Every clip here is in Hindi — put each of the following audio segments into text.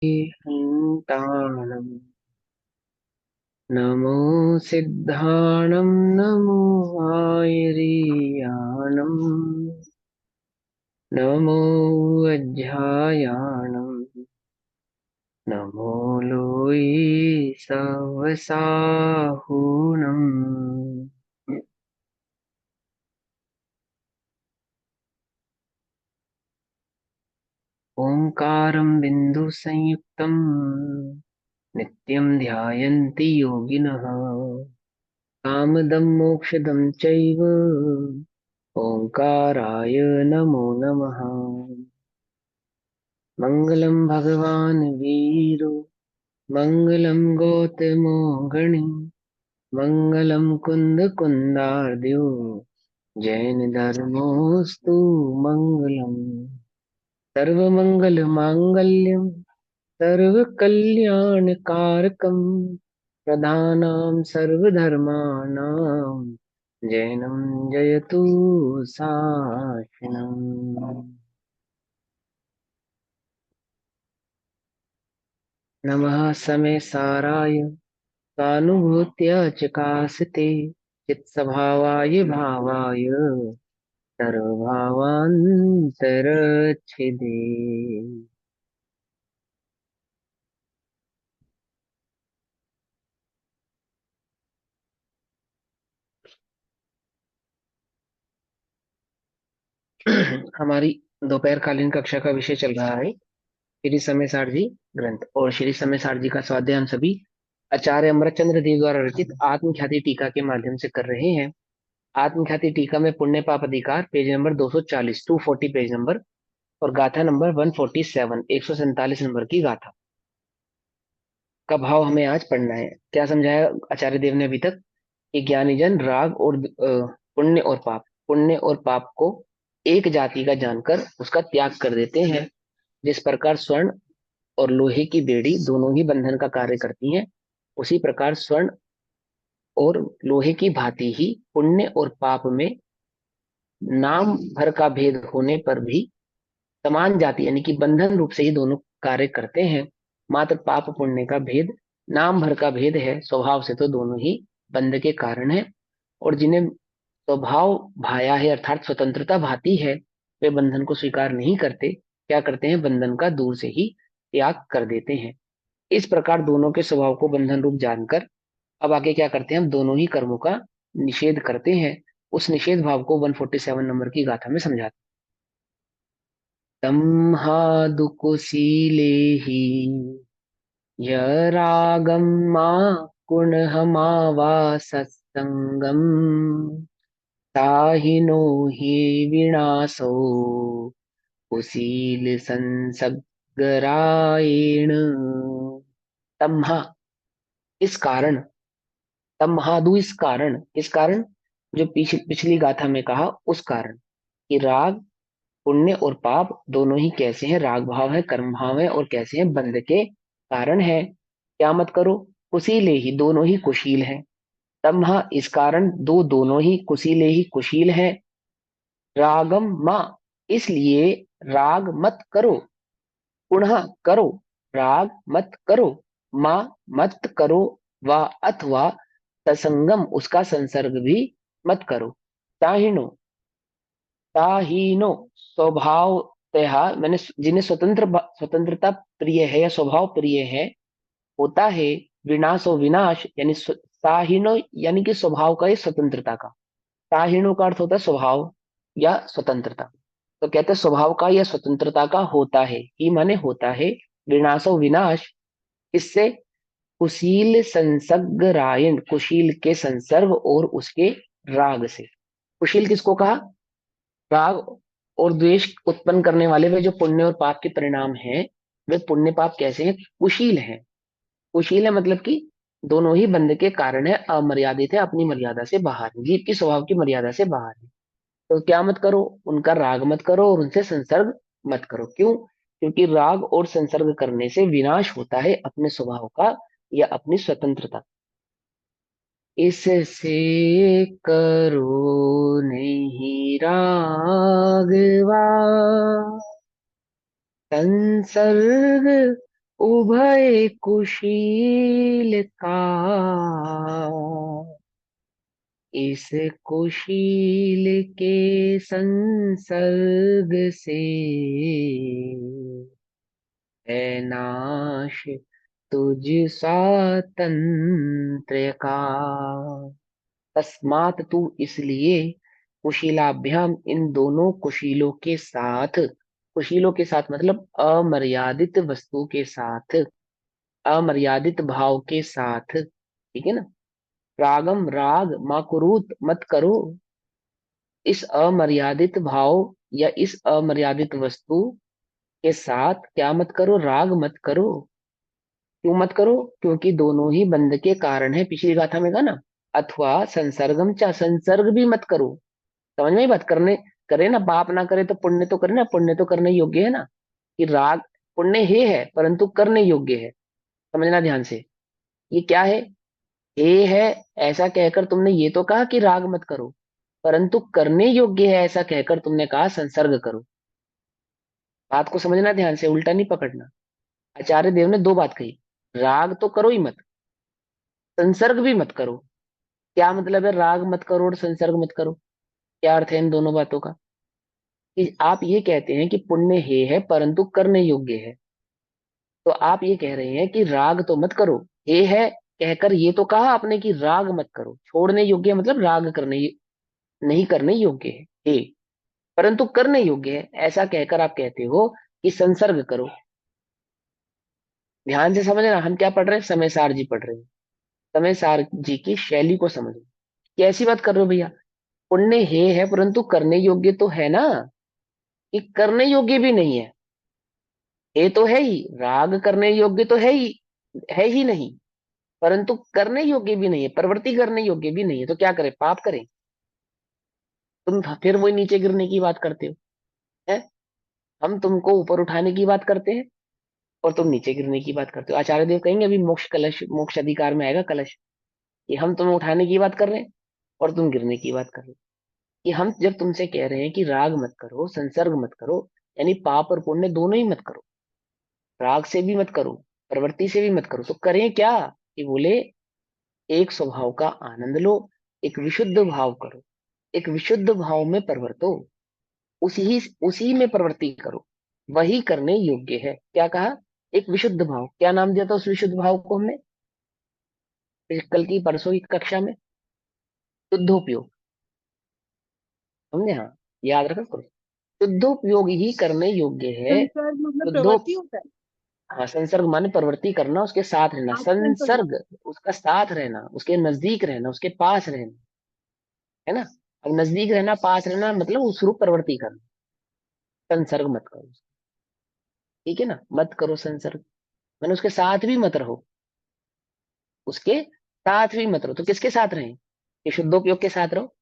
हन्ताणम् नमो सिद्धाणं नमो आयरीयाणम् नमो अध्यायाणम् नमो लोई सवसाहुणम् ओंकारं बिंदु संयुक्तम् नित्यं ध्यायन्ति योगिनः कामदं मोक्षदं चैव ओंकाराय नमो नमः। मंगलम भगवान वीरो मंगलम गौतमो गणि मंगलम कुंद कुंदार्द्यो जैन धर्मोस्तु मंगलम सर्वमंगल मांगल्यम सर्वकल्याणकारकम प्रधानां सर्वधर्माणां जैनं जयतु साक्षिणम्। नमः समय साराय सानुभूत्य चकासते चित्स्वभावाय भावाय सर्वभावान्तरच्छिदे। हमारी दोपहरकालीन कक्षा का विषय चल रहा है श्री समय सारजी ग्रंथ, और श्री समय सारजी का स्वाध्याय हम सभी आचार्य अमरचंद्र देव द्वारा रचित आत्मख्याति टीका के माध्यम से कर रहे हैं। आत्मख्याति टीका में पुण्य पाप अधिकार पेज नंबर 240 240 पेज नंबर, और गाथा नंबर 147 147 नंबर की गाथा का भाव हमें आज पढ़ना है। क्या समझाया आचार्य देव ने अभी तक कि ज्ञानी जन राग और पुण्य और पाप को एक जाति का जानकर उसका त्याग कर देते हैं। जिस प्रकार स्वर्ण और लोहे की बेड़ी दोनों ही बंधन का कार्य करती हैं, उसी प्रकार स्वर्ण और लोहे की भांति ही पुण्य और पाप में नाम भर का भेद होने पर भी समान जाति यानी कि बंधन रूप से ही दोनों कार्य करते हैं। मात्र पाप पुण्य का भेद नाम भर का भेद है, स्वभाव से तो दोनों ही बंध के कारण है। और जिन्हें स्वभाव भाया है अर्थात स्वतंत्रता भाती है, वे बंधन को स्वीकार नहीं करते। क्या करते हैं? बंधन का दूर से ही त्याग कर देते हैं। इस प्रकार दोनों के स्वभाव को बंधन रूप जानकर अब आगे क्या करते हैं? हम दोनों ही कर्मों का निषेध करते हैं। उस निषेध भाव को 147 नंबर की गाथा में समझाते हैं। तम्हादुकुशीले ही यरागम मा कुणहमावाससंगम ताहिनो हि विनाशो कुशील संसर्गरायेण। तम्हा इस कारण, तम्हादु इस कारण, किस कारण? जो पिछली गाथा में कहा उस कारण कि राग पुण्य और पाप दोनों ही कैसे हैं? राग भाव है, कर्म भाव है, और कैसे हैं? बंध के कारण है। क्या मत करो? कुशीले ही दोनों ही कुशील हैं। तम्हा इस कारण दो दोनों ही कुशीले ही कुशील हैं। रागम माँ इसलिए राग मत करो, पुनः करो, राग मत करो, माँ मत करो, व अथवा तसंगम उसका संसर्ग भी मत करो। ताहिनो ताहीनो स्वभाव तया मैंने जिन्हें स्वतंत्रता प्रिय है या स्वभाव प्रिय है होता है विनाशो विनाश, यानी ताहीनो यानी कि स्वभाव का या स्वतंत्रता का। ताहीनो का अर्थ होता है स्वभाव या स्वतंत्रता। तो कहते हैं स्वभाव का या स्वतंत्रता का होता है, ही माने होता है, विनाशो विनाश इससे कुशील संसर्ग रायण कुशील के संसर्ग और उसके राग से। कुशील किसको कहा? राग और द्वेष उत्पन्न करने वाले वे जो पुण्य और पाप के परिणाम हैं, वे पुण्य पाप कैसे हैं? कुशील हैं। कुशील है मतलब कि दोनों ही बंध के कारण है, अमर्यादित है, अपनी मर्यादा से बाहर है, जीव की स्वभाव की मर्यादा से बाहर है। तो क्या मत करो? उनका राग मत करो और उनसे संसर्ग मत करो। क्यों? क्योंकि राग और संसर्ग करने से विनाश होता है अपने स्वभाव का या अपनी स्वतंत्रता। इससे करो नहीं रागवा संसर्ग उभय कुशील का, इस कुशील के संसर्ग से है नाश तुझ स्वातंत्र्य का। तस्मात तू इसलिए, कुशीलाभ्याम इन दोनों कुशीलों के साथ, कुशीलों के साथ मतलब अमर्यादित वस्तु के साथ, अमर्यादित भाव के साथ, ठीक है ना। रागम राग माकुरुत मत करो, इस अमर्यादित भाव या इस अमर्यादित वस्तु के साथ क्या मत करो, राग मत करो। क्यों मत करो? क्योंकि दोनों ही बंध के कारण है, पिछली गाथा में कहा ना। अथवा संसर्गम चा, संसर्ग भी मत करो। समझ में ही बात, करने करे ना, पाप ना करे तो पुण्य तो करे ना, पुण्य तो करने योग्य है ना। कि राग, पुण्य है परंतु करने योग्य है। समझना ध्यान से, ये क्या है? हे है, ऐसा कहकर तुमने ये तो कहा कि राग मत करो, परंतु करने योग्य है ऐसा कहकर तुमने कहा संसर्ग करो। बात को समझना ध्यान से, उल्टा नहीं पकड़ना। आचार्य देव ने दो बात कही, राग तो करो ही मत, संसर्ग भी मत करो। क्या मतलब है राग मत करो और संसर्ग मत करो? क्या अर्थ है इन दोनों बातों का? कि आप ये कहते हैं कि पुण्य है परंतु करने योग्य है, तो आप ये कह रहे हैं कि राग तो मत करो। हे है कहकर ये तो कहा आपने कि राग मत करो, छोड़ने योग्य है मतलब राग करने, नहीं करने योग्य है हे, परंतु करने योग्य है ऐसा कहकर आप कहते हो कि संसर्ग करो। ध्यान से समझना, हम क्या पढ़ रहे हैं? समय सार जी पढ़ रहे हैं। समय सार जी की शैली को समझो। कैसी बात कर रहे हो भैया? पुण्य है परंतु करने योग्य तो है ना, कि करने योग्य भी नहीं है। ये तो है ही, राग करने योग्य तो है ही नहीं, परंतु करने योग्य भी नहीं है, प्रवृत्ति करने योग्य भी नहीं है, तो क्या करें? पाप करें? तुम फिर वही नीचे गिरने की बात करते हो, है? हम तुमको ऊपर उठाने की बात करते हैं और तुम नीचे गिरने की बात करते हो। आचार्य देव कहेंगे अभी मोक्ष कलश, मोक्ष अधिकार में आएगा कलश, कि हम तुम्हें उठाने की बात कर रहे हैं और तुम गिरने की बात कर रहे हो। कि हम जब तुमसे कह रहे हैं कि राग मत करो, संसर्ग मत करो, यानी पाप और पुण्य दोनों ही मत करो, राग से भी मत करो, प्रवृत्ति से भी मत करो, तो करें क्या? कि बोले एक स्वभाव का आनंद लो, एक विशुद्ध भाव करो, एक विशुद्ध भाव में प्रवृत्तो, उसी उसी में प्रवृत्ति करो, वही करने योग्य है। क्या कहा? एक विशुद्ध भाव। क्या नाम दिया था उस विशुद्ध भाव को हमने कल की परसों की कक्षा में? शुद्धोपयोग। समझे? हाँ, याद रखो करो। शुद्धोपयोग ही करने योग्य है। संसर्ग मतलब शुद्धो, प्रवृत्ति होता है। हाँ, संसर्ग माने प्रवृत्ति करना, उसके साथ रहना, आचरण करना। संसर्ग उसका साथ रहना, उसके नजदीक रहना, उसके पास रहना, है ना। अब नजदीक रहना, पास रहना मतलब उस रूप प्रवृत्ति करना। संसर्ग मत करो, ठीक है ना, मत करो संसर्ग, मैंने उसके साथ भी मत रहो, उसके साथ भी मत रहो। तो किसके साथ रहें? कि शुद्धोपयोग के साथ रहो,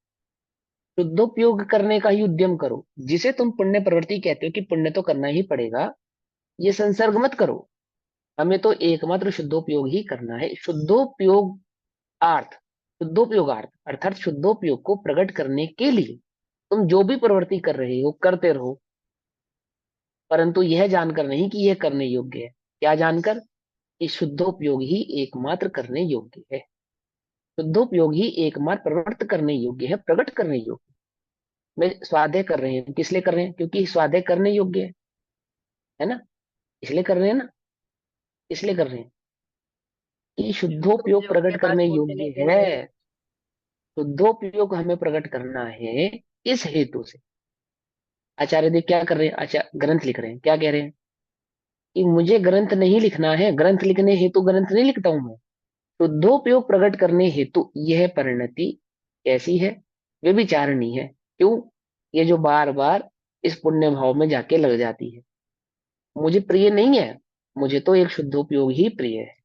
शुद्धोपयोग करने का ही उद्यम करो। जिसे तुम पुण्य प्रवृत्ति कहते हो कि पुण्य तो करना ही पड़ेगा, ये संसर्ग मत करो। हमें तो एकमात्र शुद्धोपयोग ही करना है। शुद्धोपयोग आर्थ, शुद्धोपयोगार्थ अर्थात शुद्धोपयोग को प्रकट करने के लिए तुम जो भी प्रवृत्ति कर रहे हो करते रहो, परंतु यह जानकर नहीं कि यह करने योग्य है। क्या जानकर? कि शुद्धोपयोग ही एकमात्र करने योग्य है, शुद्धोपयोग ही एकमात्र प्रवृत्त करने योग्य है, प्रकट करने योग्य। में स्वाध्याय कर रहे हैं, किस लिए कर रहे हैं? क्योंकि स्वाध्याय करने योग्य है ना, इसलिए कर रहे हैं ना, इसलिए कर रहे हैं कि शुद्ध शुद्धोपयोग उपयोग के प्रकट बाद करने बोलने योग्य लगे है। हैं। शुद्धोपयोग हमें प्रकट करना है इस हेतु से। आचार्य देव क्या कर रहे हैं? आचार्य ग्रंथ लिख रहे हैं, क्या कह रहे हैं? कि मुझे ग्रंथ नहीं लिखना है, ग्रंथ लिखने हेतु ग्रंथ नहीं लिखता हूं मैं, शुद्धोपयोग प्रकट करने हेतु यह परिणति कैसी है? व्यभिचारिणी है। क्यों? ये जो बार बार इस पुण्य भाव में जाके लग जाती है, मुझे प्रिय नहीं है। मुझे तो एक शुद्धोपयोग ही प्रिय है।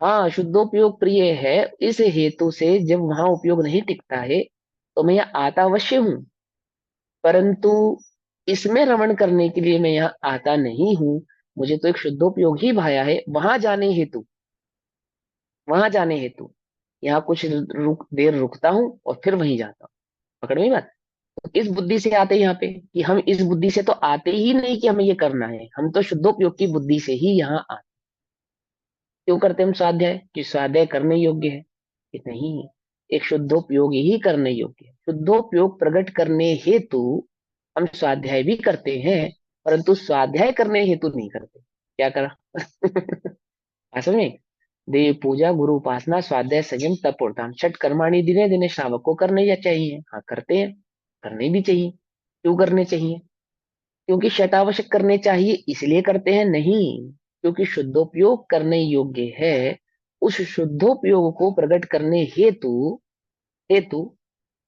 हाँ, शुद्धोपयोग प्रिय है, इस हेतु से जब वहां उपयोग नहीं टिकता है तो मैं यहाँ आता अवश्य हूँ, परंतु इसमें रमण करने के लिए मैं यहाँ आता नहीं हूँ। मुझे तो एक शुद्धोपयोग ही भाया है, वहां जाने हेतु, वहां जाने हेतु यहाँ कुछ देर रुकता हूँ और फिर वहीं जाता हूँ। पकड़ में बात? तो इस बुद्धि से आते हैं यहाँ पे, कि हम इस बुद्धि से तो आते ही नहीं कि हमें ये करना है, हम तो शुद्धोपयोग की बुद्धि से ही यहाँ आते। क्यों करते हैं हम स्वाध्याय? कि स्वाध्याय करने योग्य है कि नहीं? एक शुद्धोपयोग ही करने योग्य है। शुद्धोपयोग प्रकट करने हेतु हम स्वाध्याय भी करते हैं, परंतु स्वाध्याय करने हेतु नहीं करते। क्या करा? असल में देव पूजा, गुरु उपासना, स्वाध्याय, संयम, तप और दान, षट कर्माणि दिने दिने श्रावक को करने या चाहिए। हाँ, करते हैं, करने भी चाहिए। क्यों करने चाहिए? क्योंकि शतावश्यक करने चाहिए इसलिए करते हैं? नहीं, क्योंकि शुद्धोपयोग करने योग्य है। उस शुद्धोपयोग को प्रकट करने हेतु, हेतु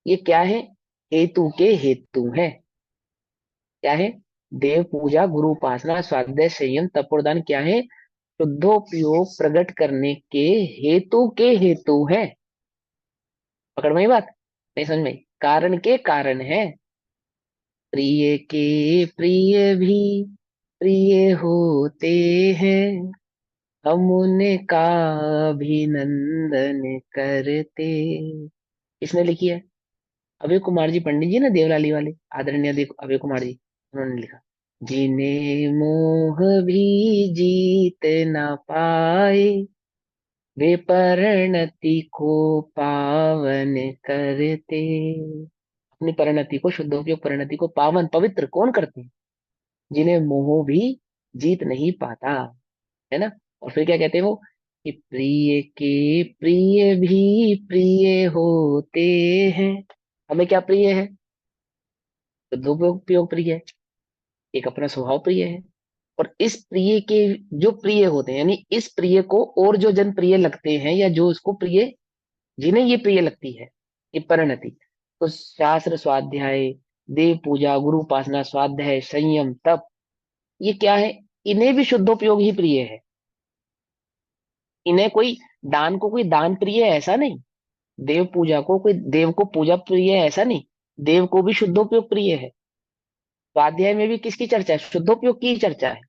ये क्या है? हेतु के हेतु है। क्या है? देव पूजा, गुरु उपासना, स्वाध्याय, संयम, तपोदान क्या है? शुद्धोपयोग प्रकट करने के हेतु के हेतु है। पकड़ में ही बात? नहीं समझ में? कारण के कारण है। प्रिय के प्रिय भी प्रिय होते हैं, हम उनका अभिनंदन करते। किसने लिखी है? अभय कुमार जी पंडित जी ना, देवलाली वाले, आदरणीय अभय कुमार जी, उन्होंने लिखा। जिन्हें मोह भी जीत ना पाए, वे परिणति को पावन करते। अपनी परिणति को, शुद्धोपयोग परिणति को पावन पवित्र कौन करते हैं? जिन्हें मोह भी जीत नहीं पाता, है ना। और फिर क्या कहते हैं वो? कि प्रिय के प्रिय भी प्रिय होते हैं। हमें क्या प्रिय है? शुद्धोपयोग प्रिय है, एक अपना स्वभाव प्रिय है। और इस प्रिय के जो प्रिय होते हैं, यानी इस प्रिय को और जो जन प्रिय लगते हैं, या जो उसको प्रिय, जिन्हें ये प्रिय लगती है, ये परिणति, तो शास्त्र, स्वाध्याय, देव पूजा, गुरु उपासना, स्वाध्याय, संयम, तप, ये क्या है? इन्हें भी शुद्धोपयोग ही प्रिय है। इन्हें कोई, दान को कोई दान प्रिय है ऐसा नहीं, देव पूजा को कोई देव को पूजा प्रिय है ऐसा नहीं, देव को भी शुद्धोपयोग प्रिय है। स्वाध्याय में भी किसकी चर्चा है? शुद्धोपयोग की चर्चा है।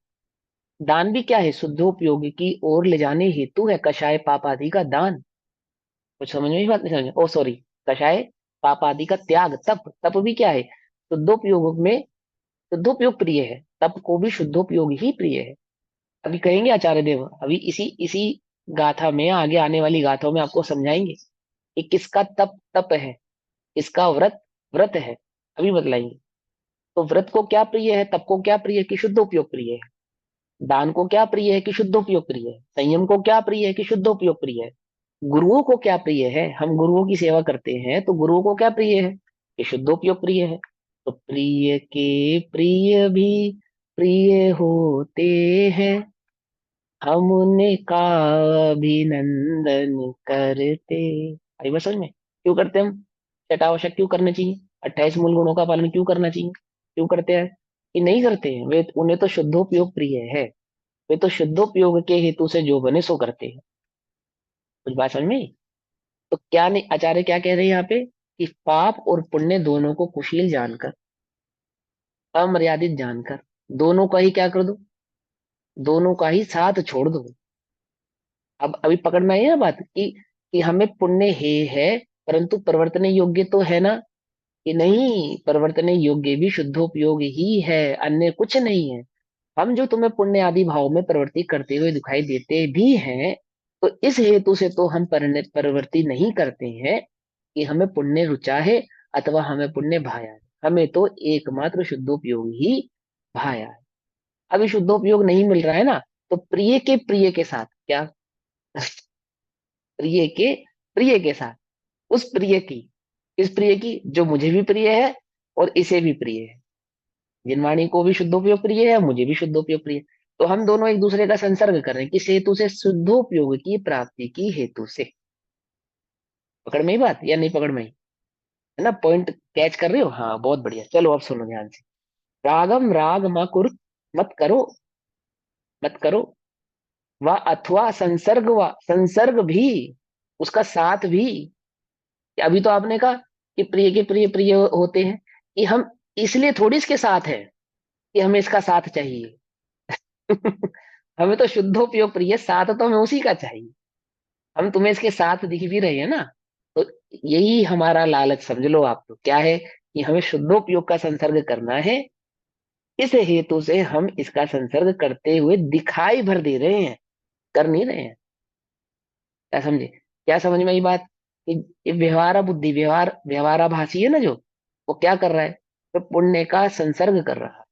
दान भी क्या है? शुद्धोपयोग की ओर ले जाने हेतु है, कषाय पाप आदि का दान। कुछ समझ में ही बात नहीं? समझ, ओ सॉरी, कषाय पाप आदि का त्याग। तप, तप भी क्या है? शुद्धोपयोग में, शुद्धोपयोग प्रिय है, तप को भी शुद्धोपयोग ही प्रिय है। अभी कहेंगे आचार्य देव, अभी इसी इसी गाथा में, आगे आने वाली गाथाओं में आपको समझाएंगे कि किसका तप तप है, किसका व्रत व्रत है, अभी बतलाएंगे। तो व्रत को क्या प्रिय है? तप को क्या प्रिय है? कि शुद्धोपयोग प्रिय है। दान को क्या प्रिय है? कि शुद्धोपयोग प्रिय है। संयम को क्या प्रिय है? कि शुद्धोपयोग प्रिय है। गुरुओं को क्या प्रिय है? हम गुरुओं की सेवा करते हैं, तो गुरुओं को क्या प्रिय है? कि शुद्धोपयोग प्रिय है। तो प्रिय के प्रिय भी प्रिय होते हैं, हम उनका अभिनंदन करते। आई बात समझ में? क्यों करते हम? चटावशक क्यों करना चाहिए? 28 मूल गुणों का पालन क्यों करना चाहिए? क्यों करते हैं? कि नहीं करते हैं वे, उन्हें तो शुद्धोपयोग प्रिय है। वे तो शुद्धोपयोग के हेतु से जो बने सो करते हैं। कुछ बात समझ में आई? तो क्या नहीं, आचार्य क्या कह रहे हैं यहाँ पे? कि पाप और पुण्य दोनों को कुशील जानकर, अमर्यादित जानकर, दोनों का ही क्या कर दो? दोनों का ही साथ छोड़ दो। अब अभी पकड़ना है ना बात, कि हमें पुण्य है, परंतु परिवर्तन योग्य तो है ना? कि नहीं, परिवर्तन योग्य भी शुद्धोपयोग ही है, अन्य कुछ नहीं है। हम जो तुम्हें पुण्य आदि भाव में प्रवृत्ति करते हुए दिखाई देते भी हैं, तो इस हेतु से तो हम प्रवृत्ति नहीं करते हैं कि हमें पुण्य रुचा है अथवा हमें पुण्य भाया है। हमें तो एकमात्र शुद्धोपयोग ही भाया है। अभी शुद्धोपयोग नहीं मिल रहा है ना, तो प्रिय के प्रिय के साथ क्या? प्रिय के प्रिय के साथ, उस प्रिय की, इस प्रिय की जो मुझे भी प्रिय है और इसे भी प्रिय है। जिनवाणी को भी शुद्धोपयोग प्रिय है, मुझे भी शुद्धोपयोग प्रिय है। तो हम दोनों एक दूसरे का संसर्ग कर रहे हैं, किस हेतु से? शुद्धोपयोग की प्राप्ति की हेतु से। पकड़ में ही बात या नहीं पकड़ में ही? है ना? पॉइंट कैच कर रहे हो? हाँ, बहुत बढ़िया। चलो अब सुनो ध्यान से। रागम राग मकुर, मत करो, मत करो, व अथवा संसर्ग, व संसर्ग भी, उसका साथ भी। अभी तो आपने कहा कि प्रिय के प्रिय प्रिय होते हैं, कि हम इसलिए थोड़ी इसके साथ है कि हमें इसका साथ चाहिए। हमें तो शुद्धोपयोग प्रिय, साथ तो हमें उसी का चाहिए। हम तुम्हें इसके साथ दिख भी रहे हैं ना, तो यही हमारा लालच समझ लो आप। तो क्या है? कि हमें शुद्धोपयोग का संसर्ग करना है, इस हेतु से हम इसका संसर्ग करते हुए दिखाई भर दे रहे हैं, कर नहीं रहे हैं। क्या समझे? क्या समझ में आई बात? कि ये व्यवहार बुद्धि, व्यवहाराभासी है ना जो, वो क्या कर रहा है? तो पुण्य का संसर्ग कर रहा है,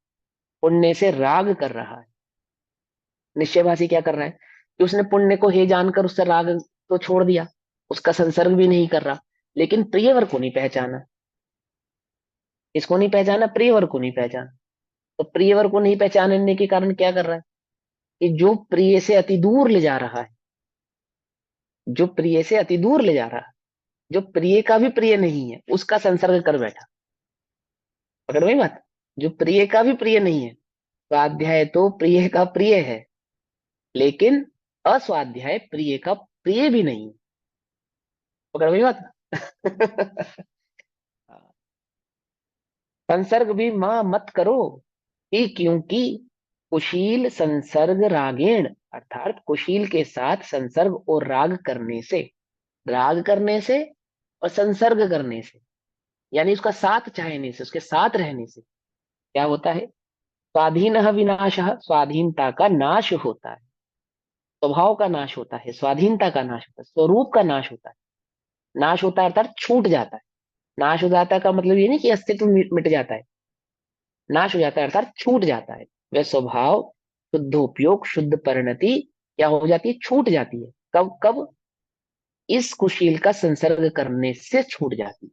पुण्य से राग कर रहा है। निश्चयभाषी क्या कर रहा है कि उसने पुण्य को हे जानकर उससे राग तो छोड़ दिया, उसका संसर्ग भी नहीं कर रहा, लेकिन प्रियवर को नहीं पहचाना। इसको नहीं पहचाना, प्रियवर को नहीं पहचाना। तो प्रियवर को नहीं पहचानने के कारण क्या कर रहा है कि जो प्रिय से अति दूर ले जा रहा है, जो प्रिय से अति दूर ले जा रहा है, जो प्रिय का भी प्रिय नहीं है उसका संसर्ग कर बैठा। पकड़ में बात? जो प्रिय का भी प्रिय नहीं है, स्वाध्याय तो प्रिय का प्रिय है, लेकिन अस्वाध्याय प्रिय का प्रिय भी नहीं है। पकड़ में बात? संसर्ग भी मां मत करो, कि क्योंकि कुशील संसर्ग रागेण, अर्थात कुशील के साथ संसर्ग और राग करने से, राग करने से और संसर्ग करने से, यानी उसका साथ चाहने से, उसके साथ रहने से क्या होता है? स्वाधीन विनाश, स्वाधीनता का नाश होता है, स्वभाव का नाश होता है, स्वाधीनता का नाश होता है, स्वरूप का नाश होता है। नाश होता है अर्थात छूट जाता है। नाश हो जाता है का मतलब ये नहीं कि अस्तित्व मिट जाता है, नाश हो जाता है अर्थात छूट जाता है। वह स्वभाव, शुद्ध उपयोग, शुद्ध परिणति क्या हो जाती है? छूट जाती है। कब कब? इस कुशील का संसर्ग करने से छूट जाती है।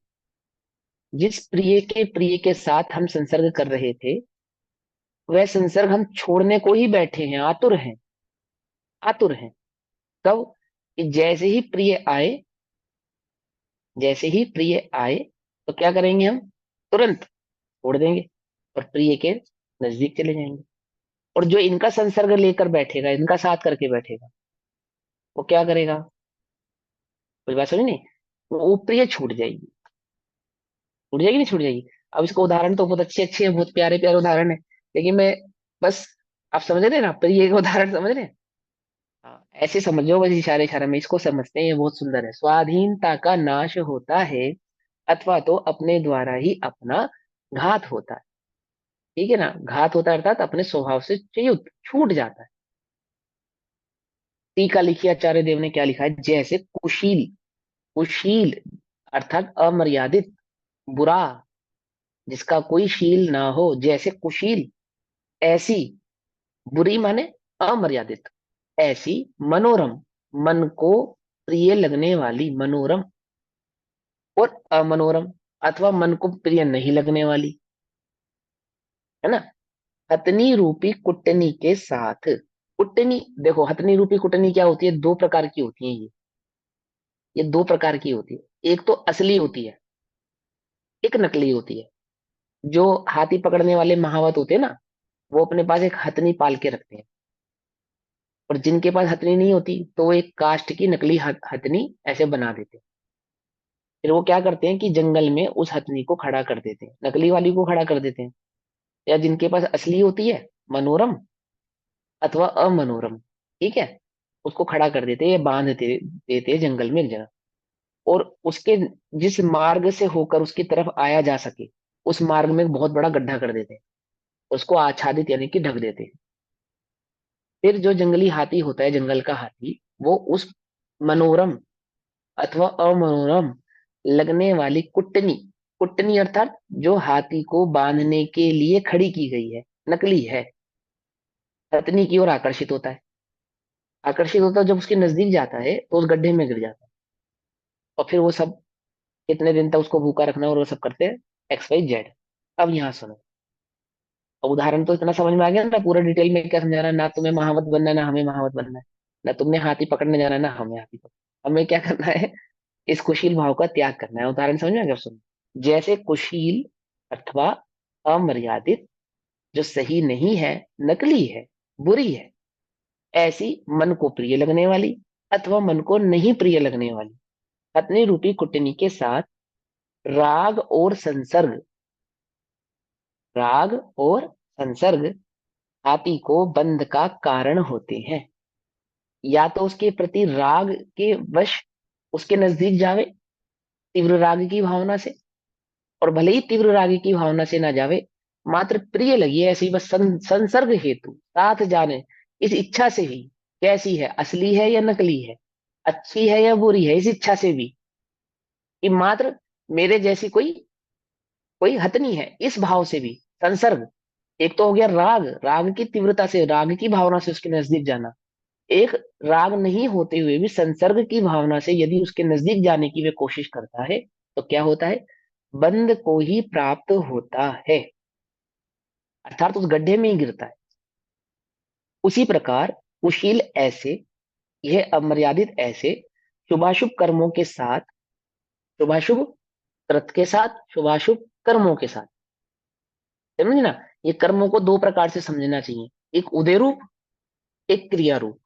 जिस प्रिय के साथ हम संसर्ग कर रहे थे, वह संसर्ग हम छोड़ने को ही बैठे हैं, आतुर हैं, आतुर हैं। कब? कि जैसे ही प्रिय आए, जैसे ही प्रिय आए तो क्या करेंगे हम? तुरंत छोड़ देंगे और प्रिय के नजदीक चले जाएंगे। और जो इनका संसर्ग लेकर बैठेगा, इनका साथ करके बैठेगा, वो क्या करेगा? कोई बात समझ नहीं? वो प्रिय छूट जाएगी, छूट जाएगी, नहीं छूट जाएगी। अब इसको उदाहरण तो बहुत अच्छे अच्छे हैं, बहुत प्यारे प्यारे उदाहरण है, लेकिन मैं बस, आप समझ रहे हैं ना प्रिय के उदाहरण समझ रहे हैं? हाँ, ऐसे समझो बस, इशारे इशारे में इसको समझते हैं, ये बहुत सुंदर है। स्वाधीनता का नाश होता है, अथवा तो अपने द्वारा ही अपना घात होता है। ठीक है ना? घात होता है अर्थात अपने स्वभाव से च्युत, छूट जाता है। टीका लिखी आचार्य देव ने, क्या लिखा है? जैसे कुशील, कुशील अर्थात अमर्यादित, बुरा, जिसका कोई शील ना हो, जैसे कुशील, ऐसी, बुरी माने अमर्यादित, ऐसी मनोरम, मन को प्रिय लगने वाली मनोरम, और अमनोरम अथवा मन को प्रिय नहीं लगने वाली, है ना? हथनी रूपी कुटनी के साथ, कुटनी देखो, हथनी रूपी कुटनी क्या होती है? दो प्रकार की होती है ये दो प्रकार की होती है। एक तो असली होती है, एक नकली होती है। जो हाथी पकड़ने वाले महावत होते हैं ना, वो अपने पास एक हथनी पाल के रखते हैं। और जिनके पास हथनी नहीं होती तो वो एक काष्ठ की नकली हथनी ऐसे बना देते हैं। फिर वो क्या करते हैं कि जंगल में उस हथनी को खड़ा कर देते हैं, नकली वाली को खड़ा कर देते हैं। या जिनके पास असली होती है, मनोरम अथवा अमनोरम, ठीक है, उसको खड़ा कर देते हैं, देते हैं जंगल में एक जगह। और उसके जिस मार्ग से होकर उसकी तरफ आया जा सके, उस मार्ग में एक बहुत बड़ा गड्ढा कर देते हैं, उसको आच्छादित यानी कि ढक देते हैं। फिर जो जंगली हाथी होता है, जंगल का हाथी, वो उस मनोरम अथवा अमनोरम लगने वाली कुटनी, कुटनी अर्थात जो हाथी को बांधने के लिए खड़ी की गई है, नकली है, हथनी की ओर आकर्षित होता है। आकर्षित होता है, जब उसके नजदीक जाता है तो उस गड्ढे में गिर जाता है। और फिर वो सब कितने दिन तक उसको भूखा रखना, और वो सब करते हैं, एक्स वाई जेड। अब यहाँ सुनो, अब उदाहरण तो इतना समझ में आ गया ना, पूरा डिटेल में क्या समझाना है? ना तुम्हें महावत बनना है, ना हमें महावत बनना है, ना तुमने हाथी पकड़ने जाना है, ना हमें हाथी पकड़, हमें क्या करना है? इस कुशील भाव का त्याग करना है। उदाहरण समझ में आ गया? सुनो, जैसे कुशील अथवा अमर्यादित, जो सही नहीं है, नकली है, बुरी है, ऐसी मन को प्रिय लगने वाली अथवा मन को नहीं प्रिय लगने वाली पत्नी रूपी कुटनी के साथ राग और संसर्ग, राग और संसर्ग हाथी को बंध का कारण होते हैं। या तो उसके प्रति राग के वश उसके नजदीक जावे, तीव्र राग की भावना से, और भले ही तीव्र राग की भावना से ना जावे, मात्र प्रिय लगी है ऐसे ही, बस संसर्ग हेतु साथ जाने, इस इच्छा से ही, कैसी है, असली है या नकली है, अच्छी है या बुरी है, इस इच्छा से भी, कि मात्र मेरे जैसी कोई कोई हथनी है, इस भाव से भी। संसर्ग, एक तो हो गया राग, राग की तीव्रता से, राग की भावना से उसके नजदीक जाना। एक, राग नहीं होते हुए भी संसर्ग की भावना से यदि उसके नजदीक जाने की वे कोशिश करता है, तो क्या होता है? बंद को ही प्राप्त होता है, अर्थात उस गड्ढे में ही गिरता है। उसी प्रकार कुशील ऐसे, यह अमर्यादित ऐसे, शुभाशुभ कर्मों के साथ, शुभाशुभ कृत के साथ, शुभाशुभ कर्मों के साथ, समझे ना? ये कर्मों को दो प्रकार से समझना चाहिए, एक उदय रूप, एक क्रिया रूप।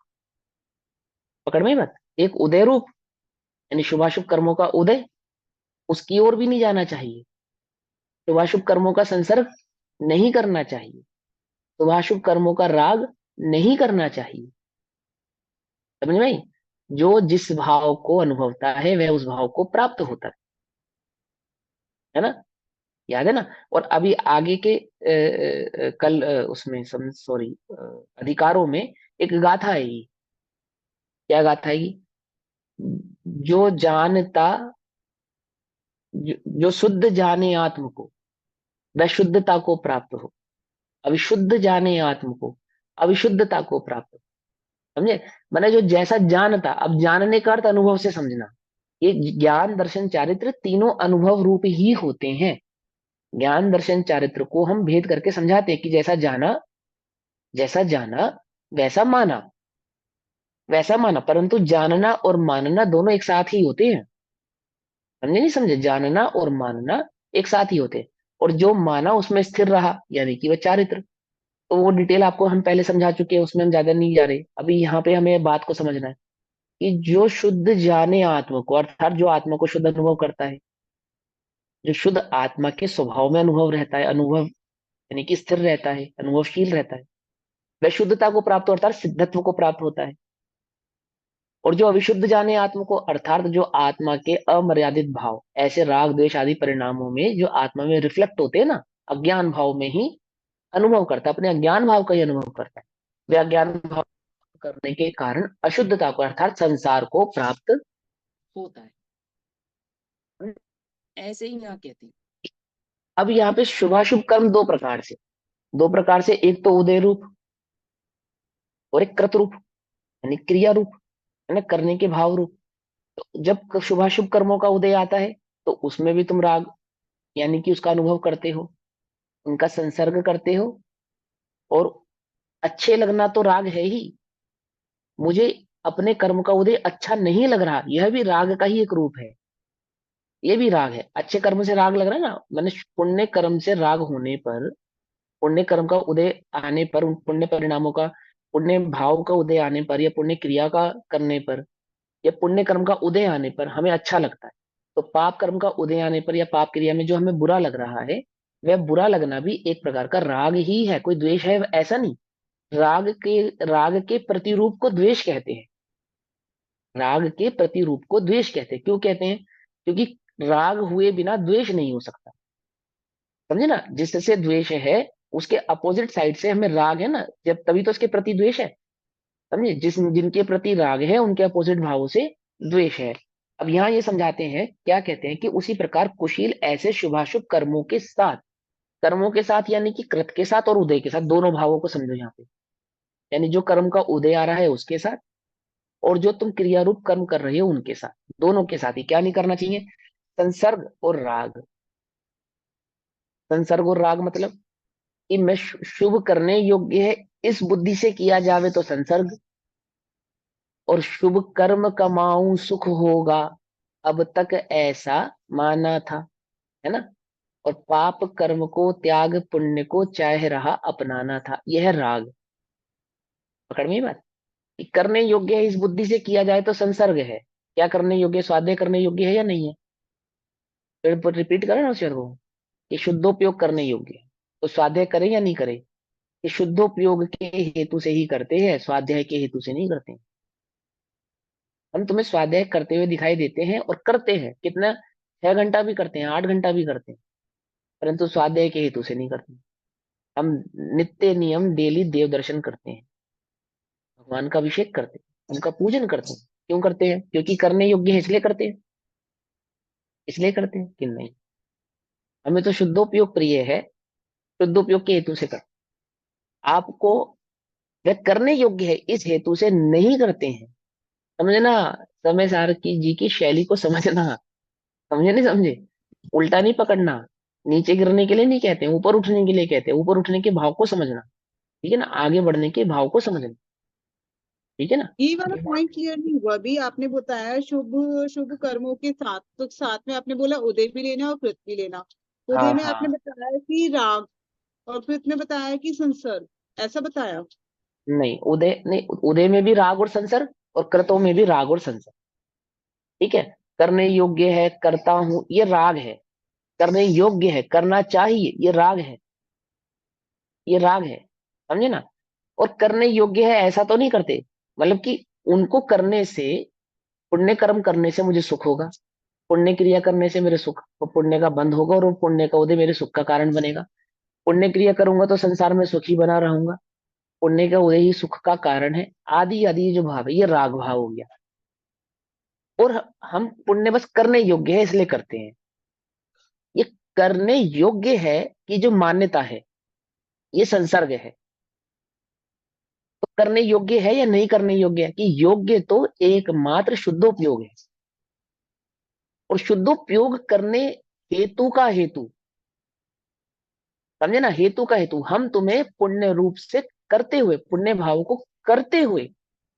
पकड़ में बात? एक उदय रूप यानी शुभाशुभ कर्मों का उदय, उसकी ओर भी नहीं जाना चाहिए। शुभाशुभ कर्मों का संसर्ग नहीं करना चाहिए। शुभाशुभ कर्मों का राग नहीं करना चाहिए। समझ में आई? जो जिस भाव को अनुभवता है वह उस भाव को प्राप्त होता है ना? याद है ना? और अभी आगे के कल उसमें सॉरी, अधिकारों में एक गाथा है ये। क्या गाथा है ये? जो जानता, जो शुद्ध जाने आत्म को, वह शुद्धता को प्राप्त हो। अविशुद्ध जाने आत्म को, अविशुद्धता को प्राप्त हो। समझे? मैंने जो जैसा जानता, अब जानने का अर्थ अनुभव से समझना। ये ज्ञान दर्शन चारित्र तीनों अनुभव रूप ही होते हैं। ज्ञान दर्शन चारित्र को हम भेद करके समझाते हैं कि जैसा जाना, जैसा जाना वैसा माना, वैसा माना, परंतु जानना और मानना दोनों एक साथ ही होते हैं। समझे नहीं समझे? जानना और मानना एक साथ ही होते हैं। और जो माना उसमें स्थिर रहा, यानी कि वह चारित्र। तो वो डिटेल आपको हम पहले समझा चुके हैं, उसमें हम ज्यादा नहीं जा रहे। अभी यहाँ पे हमें बात को समझना है कि जो शुद्ध जाने आत्मा को, अर्थात जो आत्मा को शुद्ध अनुभव करता है, जो शुद्ध आत्मा के स्वभाव में अनुभव रहता है, अनुभव यानी कि स्थिर रहता है, अनुभवशील रहता है, वह शुद्धता को प्राप्त होता है, सिद्धत्व को प्राप्त होता है। और जो अविशुद्ध जाने आत्मा को, अर्थात जो आत्मा के अमर्यादित भाव, ऐसे राग द्वेष आदि परिणामों में जो आत्मा में रिफ्लेक्ट होते हैं ना, अज्ञान भाव में ही अनुभव करता है, अपने अज्ञान भाव का ही अनुभव करता है। वे अज्ञान भाव करने के कारण अशुद्धता को, अर्थात संसार को प्राप्त होता है। ऐसे ही यहाँ कहते हैं। अब यहाँ पे शुभाशुभ कर्म दो प्रकार से, दो प्रकार से, एक तो उदय रूप और एक कृत रूप, यानी क्रिया रूप, है ना, करने के भाव रूप। तो जब शुभाशुभ कर्मों का उदय आता है, तो उसमें भी तुम राग यानी कि उसका अनुभव करते हो, उनका संसर्ग करते हो। और अच्छे लगना तो राग है ही, मुझे अपने कर्म का उदय अच्छा नहीं लग रहा, यह भी राग का ही एक रूप है। ये भी राग है, अच्छे कर्म से राग लग रहा है ना, मैंने पुण्य कर्म से राग होने पर, पुण्य कर्म का उदय आने पर, उन पुण्य परिणामों का, पुण्य भाव का उदय आने पर, या पुण्य क्रिया का करने पर, या पुण्य कर्म का उदय आने पर हमें अच्छा लगता है। तो पाप कर्म का उदय आने पर या पाप क्रिया में जो हमें बुरा लग रहा है, वह बुरा लगना भी एक प्रकार का राग ही है, कोई द्वेष है ऐसा नहीं। राग के प्रतिरूप को द्वेष कहते हैं। राग के प्रतिरूप को द्वेष कहते हैं। क्यों कहते हैं? क्योंकि राग हुए बिना द्वेष नहीं हो सकता। समझे ना? जिससे द्वेष है, उसके अपोजिट साइड से हमें राग है ना, जब तभी तो उसके प्रति द्वेष है। समझे? जिनके प्रति राग है उनके अपोजिट भावों से द्वेष है। अब यहाँ ये समझाते हैं, क्या कहते हैं कि उसी प्रकार कुशील ऐसे शुभाशुभ कर्मों के साथ, कर्मों के साथ यानी कि कृत के साथ और उदय के साथ, दोनों भावों को समझो यहाँ पे। यानी जो कर्म का उदय आ रहा है उसके साथ, और जो तुम क्रिया रूप कर्म कर रहे हो उनके साथ, दोनों के साथ ही क्या नहीं करना चाहिए? संसर्ग और राग। संसर्ग और राग मतलब कि मैं शुभ करने योग्य है, इस बुद्धि से किया जावे तो संसर्ग। और शुभ कर्म कमाऊं सुख होगा, अब तक ऐसा माना था, है ना? और पाप कर्म को त्याग पुण्य को चाह रहा अपनाना था, यह राग। पकड़ में ये बात? कि करने योग्य है, इस बुद्धि से किया जाए तो संसर्ग है। क्या करने योग्य? स्वाध्याय करने योग्य है या नहीं है? फिर रिपीट करें ना उस शेर को, कि शुद्धोपयोग करने योग्य है, तो स्वाध्याय करें या नहीं करें? कि शुद्धोपयोग के हेतु से ही करते हैं, स्वाध्याय के हेतु से नहीं करते। हम तुम्हें स्वाध्याय करते हुए दिखाई देते हैं, और करते हैं कितना, 6 घंटा भी करते हैं, 8 घंटा भी करते हैं, परंतु स्वाध्याय के हेतु से नहीं करते। हम नित्य नियम डेली देव दर्शन करते हैं, भगवान का अभिषेक करते हैं, उनका पूजन करते हैं, क्यों करते हैं? क्योंकि करने योग्य है इसलिए करते हैं। इसलिए करते हैं कि नहीं, हमें तो शुद्धोपयोग प्रिय है, शुद्धोपयोग के हेतु से कर, आपको वह करने योग्य है इस हेतु से नहीं करते हैं। समझना, समय सार की जी की शैली को समझना। समझे नहीं समझे? उल्टा नहीं पकड़ना। नीचे गिरने के लिए नहीं कहते हैं, ऊपर उठने के लिए कहते हैं। ऊपर उठने के भाव को समझना, ठीक है ना, आगे बढ़ने के भाव को समझना, ठीक है ना। ये वाला पॉइंट क्लियर नहीं हुआ अभी। आपने बताया शुभ शुभ कर्मों के साथ, तो साथ में आपने बोला उदय भी लेना और कृत भी लेना। हाँ उदय में आपने हाँ। बताया कि राग, और कृत में बताया कि संसर्ग, ऐसा बताया। नहीं, उदय नहीं, उदय में भी राग और संसर्ग, और क्रतों में भी राग और संसर्ग, ठीक है। करने योग्य है, करता हूं, ये राग है। करने योग्य है, करना चाहिए, ये राग है। ये राग है, समझे ना। और करने योग्य है ऐसा तो नहीं करते, मतलब कि उनको करने से, पुण्य कर्म करने से मुझे सुख होगा, पुण्य क्रिया करने से मेरे सुख, पुण्य का बंध होगा, और वो पुण्य का उदय मेरे सुख का कारण बनेगा। पुण्य क्रिया करूंगा तो संसार में सुखी बना रहूंगा, पुण्य का उदय ही सुख का कारण है। आदि आदि जो भाव है ये राग भाव हो गया। और हम पुण्य बस करने योग्य है इसलिए करते हैं। ये करने योग्य है कि जो मान्यता है, ये संसर्ग है। तो करने योग्य है या नहीं करने योग्य है, कि योग्य तो एकमात्र शुद्धोपयोग है। और शुद्धोपयोग करने हेतु का हेतु, समझे ना, हेतु का हेतु हम तुम्हें पुण्य रूप से करते हुए, पुण्य भाव को करते हुए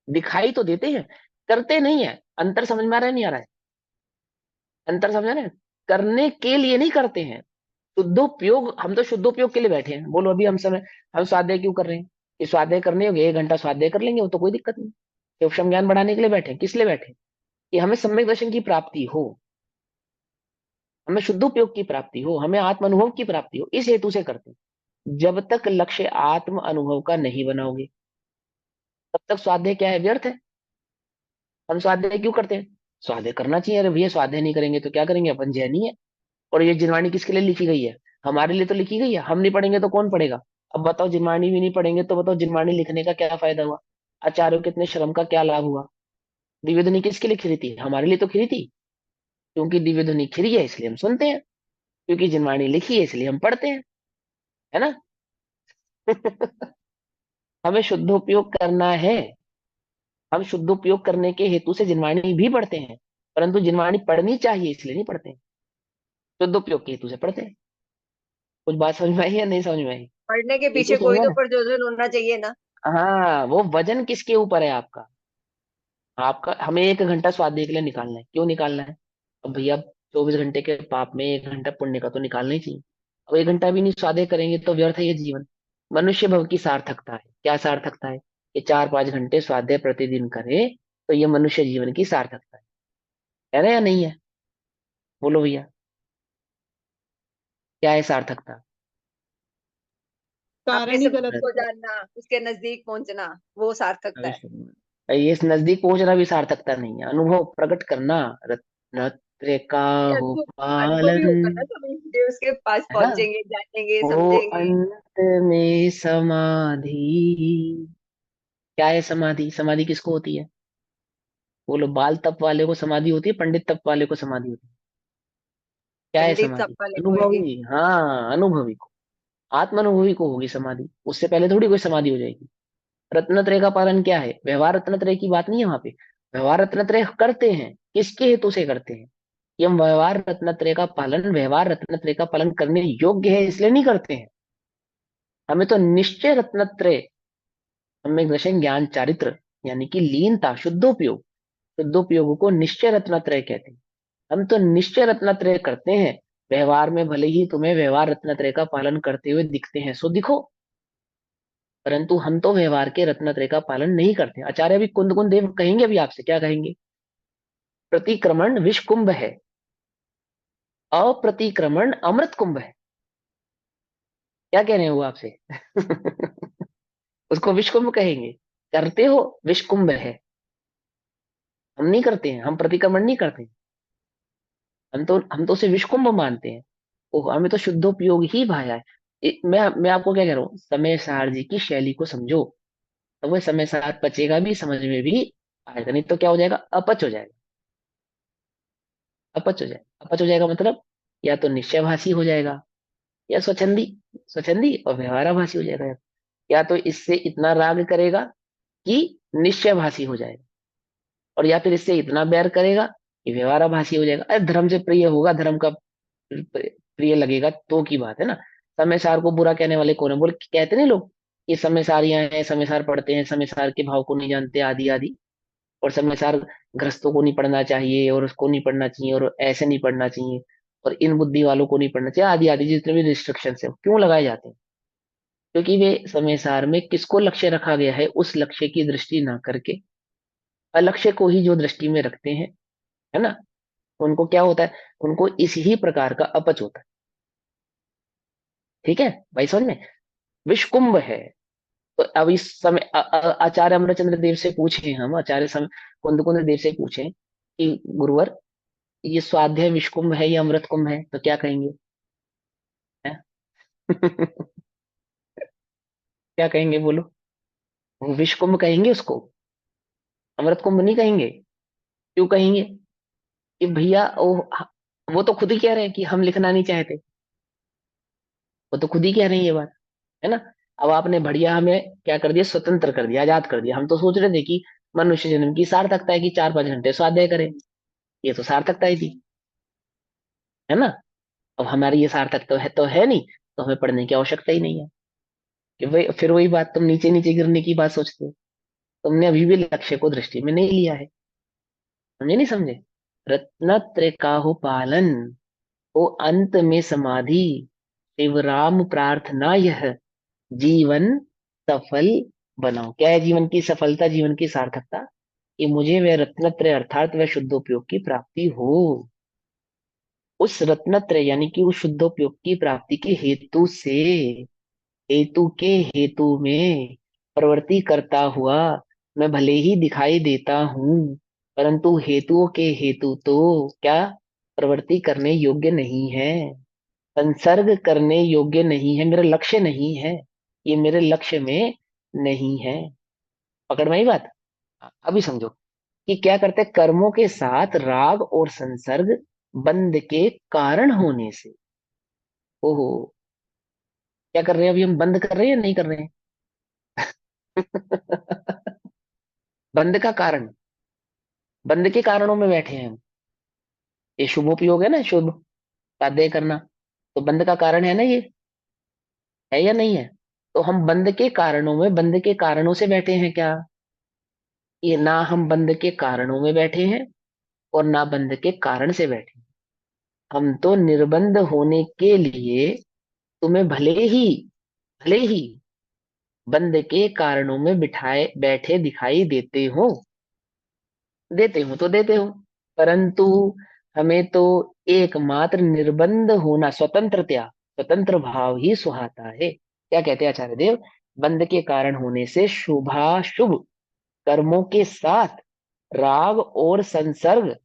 दिखाई तो देते हैं, करते नहीं है। अंतर समझ में आ रहा है नहीं आ रहा है? अंतर समझ रहे हैं? करने के लिए नहीं करते हैं, शुद्धोपयोग, हम तो शुद्धोपयोग के लिए बैठे हैं। बोलो अभी हम स्वाध्याय क्यों कर रहे हैं? ये स्वाध्याय करने होंगे, 1 घंटा स्वाध्याय कर लेंगे, वो तो कोई दिक्कत नहीं। सूक्ष्म ज्ञान बढ़ाने के लिए बैठे हैं। किस लिए बैठे हैं? कि हमें सम्यक दर्शन की प्राप्ति हो, हमें शुद्धोपयोग की प्राप्ति हो, हमें आत्म अनुभव की प्राप्ति हो, इस हेतु से करते हैं। जब तक लक्ष्य आत्म अनुभव का नहीं बनाओगे, तब तक स्वाध्याय क्या है? व्यर्थ है। हम स्वाध्याय क्यों करते हैं? स्वाध्याय करना चाहिए। अरे भैया स्वाध्याय नहीं करेंगे तो क्या करेंगे? अपन जैनी है। और ये जिनवाणी किसके लिए लिखी गई है? हमारे लिए तो लिखी गई है। हम नहीं पढ़ेंगे तो कौन पढ़ेगा? अब बताओ, जिनवाणी भी नहीं पढ़ेंगे तो बताओ जिनवाणी लिखने का क्या फायदा हुआ? आचार्यों के इतने श्रम का क्या लाभ हुआ? दिव्य ध्वनि किसके लिए खिरी थी? हमारे लिए तो खिरी थी। क्योंकि दिव्य ध्वनि खिरी है इसलिए हम सुनते हैं, क्योंकि जिनवाणी लिखी है इसलिए हम पढ़ते हैं, है ना। हमें शुद्धोपयोग करना है। हम शुद्धोपयोग करने के हेतु से जिनवाणी भी पढ़ते हैं, परंतु जिनवाणी पढ़नी चाहिए इसलिए नहीं पढ़ते हैं, शुद्धोपयोग के हेतु से पढ़ते हैं। कुछ बात समझ में आई या नहीं समझ में आई? पढ़ने के बिल्कुल पीछे समझ कोई में आ तो रहा प्रयोजन होना चाहिए ना। है? हाँ, वो वजन किसके ऊपर है आपका? आपका, हमें 1 घंटा स्वाध्याय के लिए निकालना है, क्यों निकालना है? अब भैया 24 घंटे के पाप में 1 घंटा पुण्य का तो निकालना ही चाहिए। अब 1 घंटा भी नहीं स्वाध्याय करेंगे तो व्यर्थ है ये जीवन। मनुष्य भव की सार्थकता है, क्या सार्थकता है? ये 4-5 घंटे स्वाध्याय प्रतिदिन करे, तो ये मनुष्य जीवन की सार्थकता है ना या नहीं है? बोलो भैया, क्या है सार्थकता? अपने कारण ही गलत संबंध को है। जानना, उसके नजदीक पहुंचना, वो सार्थकता है। ये इस नजदीक पहुंचना भी सार्थकता नहीं है, अनुभव प्रकट करना। रत्न का ये हो अनुभवी पालन, होकर ना सभी जो उसके पास है ना। पहुंचेंगे, जानेंगे, वो समझेंगे। अंत में समाधि, क्या है समाधि? समाधि किसको होती है? बोलो, बाल तप वाले को समाधि होती है, पंडित तप वाले को समाधि होती है? क्या है पंडित सब समाधि? वाले को होगी। अनुभवी, हाँ, अनुभवी को, आत्म अनुभवी को होगी समाधि। उससे पहले थोड़ी कोई समाधि हो जाएगी। रत्नत्रय का पालन क्या है? व्यवहार रत्नत्रय की बात नहीं है वहां पे। व्यवहार रत्नत्रय करते हैं, किसके हेतु से करते हैं? कि हम व्यवहार रत्नत्रय का पालन करने योग्य है इसलिए नहीं करते हैं। हमें तो निश्चय रत्नत्रय, हमें दर्शन ज्ञान चारित्र, यानी कि लीनता, शुद्धोपयोग, शुद्धोपयोग को निश्चय रत्नत्रय कहते हैं। हम तो निश्चय रत्नत्रय करते हैं। व्यवहार में भले ही तुम्हें व्यवहार रत्नत्रय का पालन करते हुए दिखते हैं, सो दिखो, परंतु हम तो व्यवहार के रत्नत्रय का पालन नहीं करते। आचार्य भी कुंद कुंद देव कहेंगे अभी आपसे, क्या कहेंगे? प्रतिक्रमण विष कुंभ है, अप्रतिक्रमण अमृत कुंभ है। क्या कह रहे हैं वो आपसे? उसको विष कुंभ कहेंगे, करते हो विष कुंभ है। हम नहीं करते हैं, हम प्रतिक्रमण नहीं करते हैं। हम तो उसे विष कुंभ मानते हैं। ओ, हमें तो शुद्धोपयोग ही भाया है। मैं आपको क्या कह रहा हूँ, समय सार जी की शैली को समझो, तो वह समय सार पचेगा भी, समझ में भी आएगा नहीं तो क्या हो जाएगा, अपच हो जाएगा। अपच हो जाएगा, अपच हो जाएगा मतलब या तो निश्चयभाषी हो जाएगा, या स्वच्छंदी, स्वच्छंदी और व्यवहाराभासी हो जाएगा। या तो इससे इतना राग करेगा कि निश्चयभाषी हो जाएगा, और या फिर इससे इतना बैर करेगा कि व्यवहाराभासी हो जाएगा। अरे धर्म से प्रिय होगा, धर्म का प्रिय लगेगा तो की बात है ना। समय सार को बुरा कहने वाले कौन है, बोल कहते नहीं लोग, ये समय सारियां हैं, समय सार पढ़ते हैं, समय सार के भाव को नहीं जानते, आदि आदि। और समय सार ग्रस्तों को नहीं पढ़ना चाहिए, और उसको नहीं पढ़ना चाहिए, और ऐसे नहीं पढ़ना चाहिए, और इन बुद्धि वालों को नहीं पढ़ना चाहिए, आदि आदि जितने भी रिस्ट्रिक्शन है क्यों लगाए जाते हैं। क्योंकि वे समय सार में किसको लक्ष्य रखा गया है, उस लक्ष्य की दृष्टि ना करके अलक्ष्य को ही जो दृष्टि में रखते हैं, है ना, उनको क्या होता है, उनको इस ही प्रकार का अपच होता है। ठीक है भाई, समझ में। विषकुंभ है, तो अब इस समय आचार्य अमरचंद्र देव से पूछे, हम आचार्य कुंद कुंद देव से पूछे कि गुरुवर, ये स्वाध्याय विषकुंभ है या अमृत कुंभ है, तो क्या कहेंगे? है? क्या कहेंगे बोलो? वो विषकुंभ कहेंगे उसको, अमृत कुंभ नहीं कहेंगे। क्यों कहेंगे? कि भैया वो तो खुद ही कह रहे हैं कि हम लिखना नहीं चाहते, वो तो खुद ही कह रहे हैं ये बात, है ना। अब आपने बढ़िया हमें क्या कर दिया, स्वतंत्र कर दिया, आजाद कर दिया। हम तो सोच रहे थे कि मनुष्य जन्म की सार्थकता है कि 4-5 घंटे स्वाध्याय करें, ये तो सार्थकता ही थी, है ना। अब हमारी ये सार्थकता तो है नहीं, तो हमें पढ़ने की आवश्यकता ही नहीं है। कि भाई फिर वही बात, तुम नीचे नीचे गिरने की बात सोचते हो। तुमने अभी भी लक्ष्य को दृष्टि में नहीं लिया है, समझे नहीं समझे। रत्नत्रय का हो पालन, हो अंत में समाधि, शिव राम प्रार्थना यह जीवन सफल बनाओ। क्या है जीवन की सफलता, जीवन की सार्थकता? कि मुझे वह रत्नत्रय अर्थात वह शुद्धोपयोग की प्राप्ति हो। उस रत्नत्रय यानी कि उस शुद्धोपयोग की प्राप्ति के हेतु से, हेतु के हेतु में प्रवृत्ति करता हुआ मैं भले ही दिखाई देता हूं, परंतु हेतुओं के हेतु तो क्या प्रवृत्ति करने योग्य नहीं है, संसर्ग करने योग्य नहीं है, मेरा लक्ष्य नहीं है, ये मेरे लक्ष्य में नहीं है। पकड़ में आई बात? अभी समझो कि क्या करते हैं, कर्मों के साथ राग और संसर्ग बंध के कारण होने से, ओहो, क्या कर रहे हैं अभी हम, बंद कर रहे हैं या नहीं कर रहे हैं? बंध का कारण, बंध के कारणों में बैठे हैं हम। ये शुभोपयोग है ना, शुभ साध्य करना, तो बंध का कारण है ना ये, है या नहीं है? तो हम बंध के कारणों में, बंध के कारणों से बैठे हैं क्या? ये ना हम बंध के कारणों में बैठे हैं, और ना बंध के कारण से बैठे हैं। हम तो निर्बंध होने के लिए तुम्हें भले ही बंध के कारणों में बिठाए बैठे दिखाई देते हो, परंतु हमें तो एकमात्र निर्बंध होना, स्वतंत्र भाव ही सुहाता है। क्या कहते हैं आचार्य देव? बंध के कारण होने से शुभाशुभ कर्मों के साथ राग और संसर्ग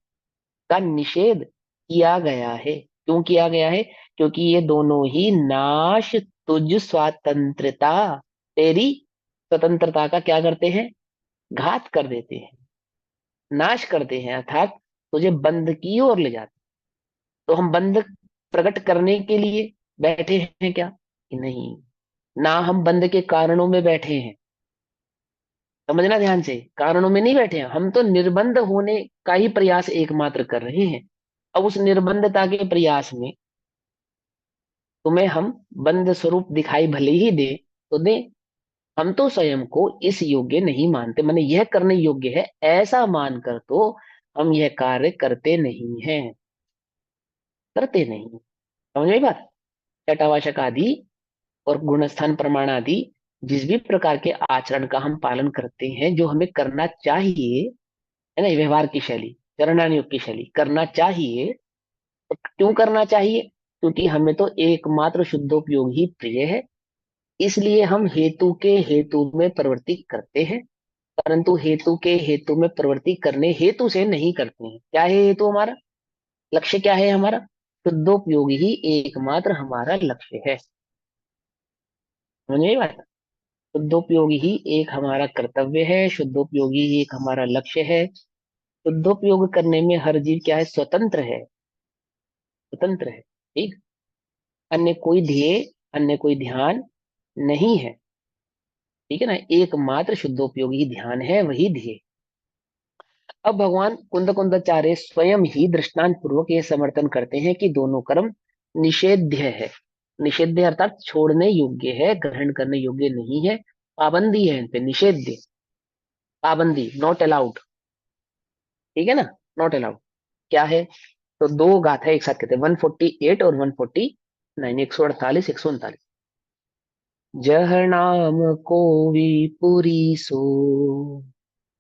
का निषेध किया गया है। क्यों किया गया है? क्योंकि ये दोनों ही नाश तुझ स्वतंत्रता, तेरी स्वतंत्रता का क्या करते हैं, घात कर देते हैं, नाश करते हैं, अर्थात तुझे बंध की ओर ले जाते। तो हम बंध प्रकट करने के लिए बैठे हैं क्या? कि नहीं, ना हम बंध के कारणों में बैठे हैं। समझना ध्यान से, कारणों में नहीं बैठे हैं हम, तो निर्बंध होने का ही प्रयास एकमात्र कर रहे हैं। अब उस निर्बंधता के प्रयास में तुम्हें हम बंध स्वरूप दिखाई भले ही दे, तो दे, हम तो स्वयं को इस योग्य नहीं मानते, माने यह करने योग्य है ऐसा मानकर तो हम यह कार्य करते नहीं। समझ में आई बात? चटावाचक आदि और गुणस्थान प्रमाण आदि जिस भी प्रकार के आचरण का हम पालन करते हैं, जो हमें करना चाहिए, है ना, ये व्यवहार की शैली, चरणानुयोग की शैली करना चाहिए, तो क्यों करना चाहिए? क्योंकि हमें तो एकमात्र शुद्धोपयोग ही प्रिय है, इसलिए हम हेतु के हेतु में प्रवृत्ति करते हैं, परंतु हेतु के हेतु में प्रवृत्ति करने हेतु से नहीं करते हैं। क्या है हेतु हमारा, लक्ष्य क्या है हमारा? शुद्धोपयोग ही एकमात्र हमारा लक्ष्य है। समझ में आई बात? शुद्धोपयोगी ही एक हमारा कर्तव्य है, शुद्धोपयोगी ही एक हमारा लक्ष्य है। शुद्धोपयोग करने में हर जीव क्या है, स्वतंत्र है, स्वतंत्र है। ठीक। अन्य कोई ध्येय, अन्य कोई ध्यान नहीं है। ठीक है ना, एकमात्र शुद्धोपयोगी ही ध्यान है, वही ध्येय। अब भगवान कुंद कुंदाचार्य स्वयं ही दृष्टांत पूर्वक ये समर्थन करते हैं कि दोनों कर्म निषेध्य है। निषेध्य अर्थात छोड़ने योग्य है, ग्रहण करने योग्य नहीं है, पाबंदी है इन पे, निषेध्य, पाबंदी, नॉट अलाउड। ठीक है ना, नॉट अलाउड क्या है। तो दो गाथा एक साथ कहते हैं, 148 और 149, 148 149। जह नाम को विपुरी सो,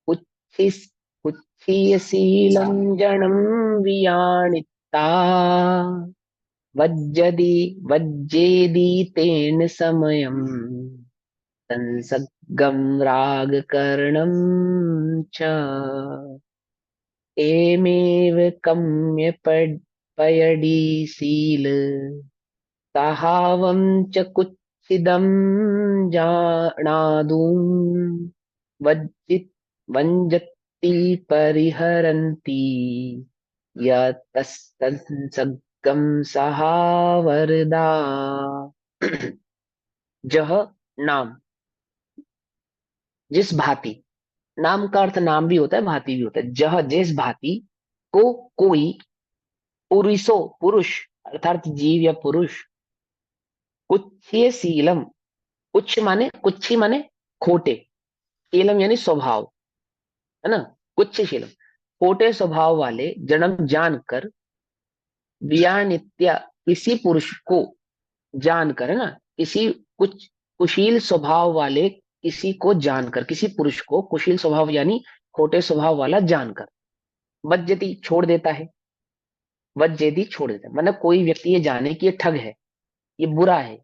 पुच्छिस पुच्छीय शीलम जड़म वियाणिता, वज्जदि वज्जेदि तेन समयम संसर्गम राग करणम च, एमेव कम्य पयडी साहावं च कुत्सिदं जानातुं, वज्जित वञ्जत्ति परिहरन्ति यतस्तत्सर्गं सहावरदा। जह नाम, जिस भांति, नाम का अर्थ नाम भी होता है, भांति भी होता है। जह जिस भांति, को कोई, पुरुषो पुरुष अर्थात जीव या पुरुष, कुत्स्य शीलम, कुछ माने कुच्छी माने खोटे, शीलम यानी स्वभाव, है ना, कुच्छशीलम, खोटे स्वभाव वाले, जन्म जानकर, विया नित्या, किसी पुरुष को जानकर, है ना, किसी कुछ कुशील स्वभाव वाले, किसी को जानकर, किसी पुरुष को कुशील स्वभाव यानी खोटे स्वभाव वाला जानकर, वज्जति छोड़ देता है, वज्जेदी छोड़ देता है, मतलब कोई व्यक्ति ये जाने कि ये ठग है, ये बुरा है,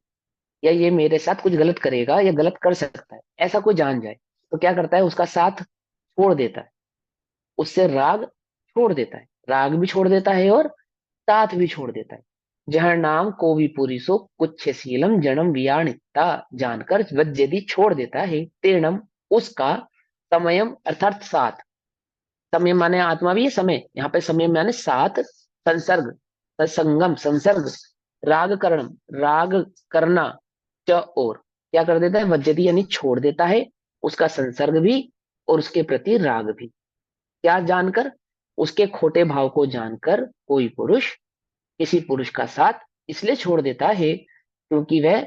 या ये मेरे साथ कुछ गलत करेगा या गलत कर सकता है, ऐसा कोई जान जाए, तो क्या करता है, उसका साथ छोड़ देता है, उससे राग छोड़ देता है, राग भी छोड़ देता है और साथ भी छोड़ देता है। जहाँ नाम को भी पूरी सो कुछ शीलम जन्म वियाणिता, जानकर वज्जेदी छोड़ देता है, तीर्णम उसका, समयम अर्थात साथ, समय माने आत्मा भी है, समय यहाँ पे समय माने साथ, संसर्ग, संगम संसर्ग, राग करणम राग करना, च और क्या कर देता है, वज्जती यानी छोड़ देता है, उसका संसर्ग भी और उसके प्रति राग भी। क्या जानकर, उसके खोटे भाव को जानकर कोई पुरुष किसी पुरुष का साथ इसलिए छोड़ देता है क्योंकि वह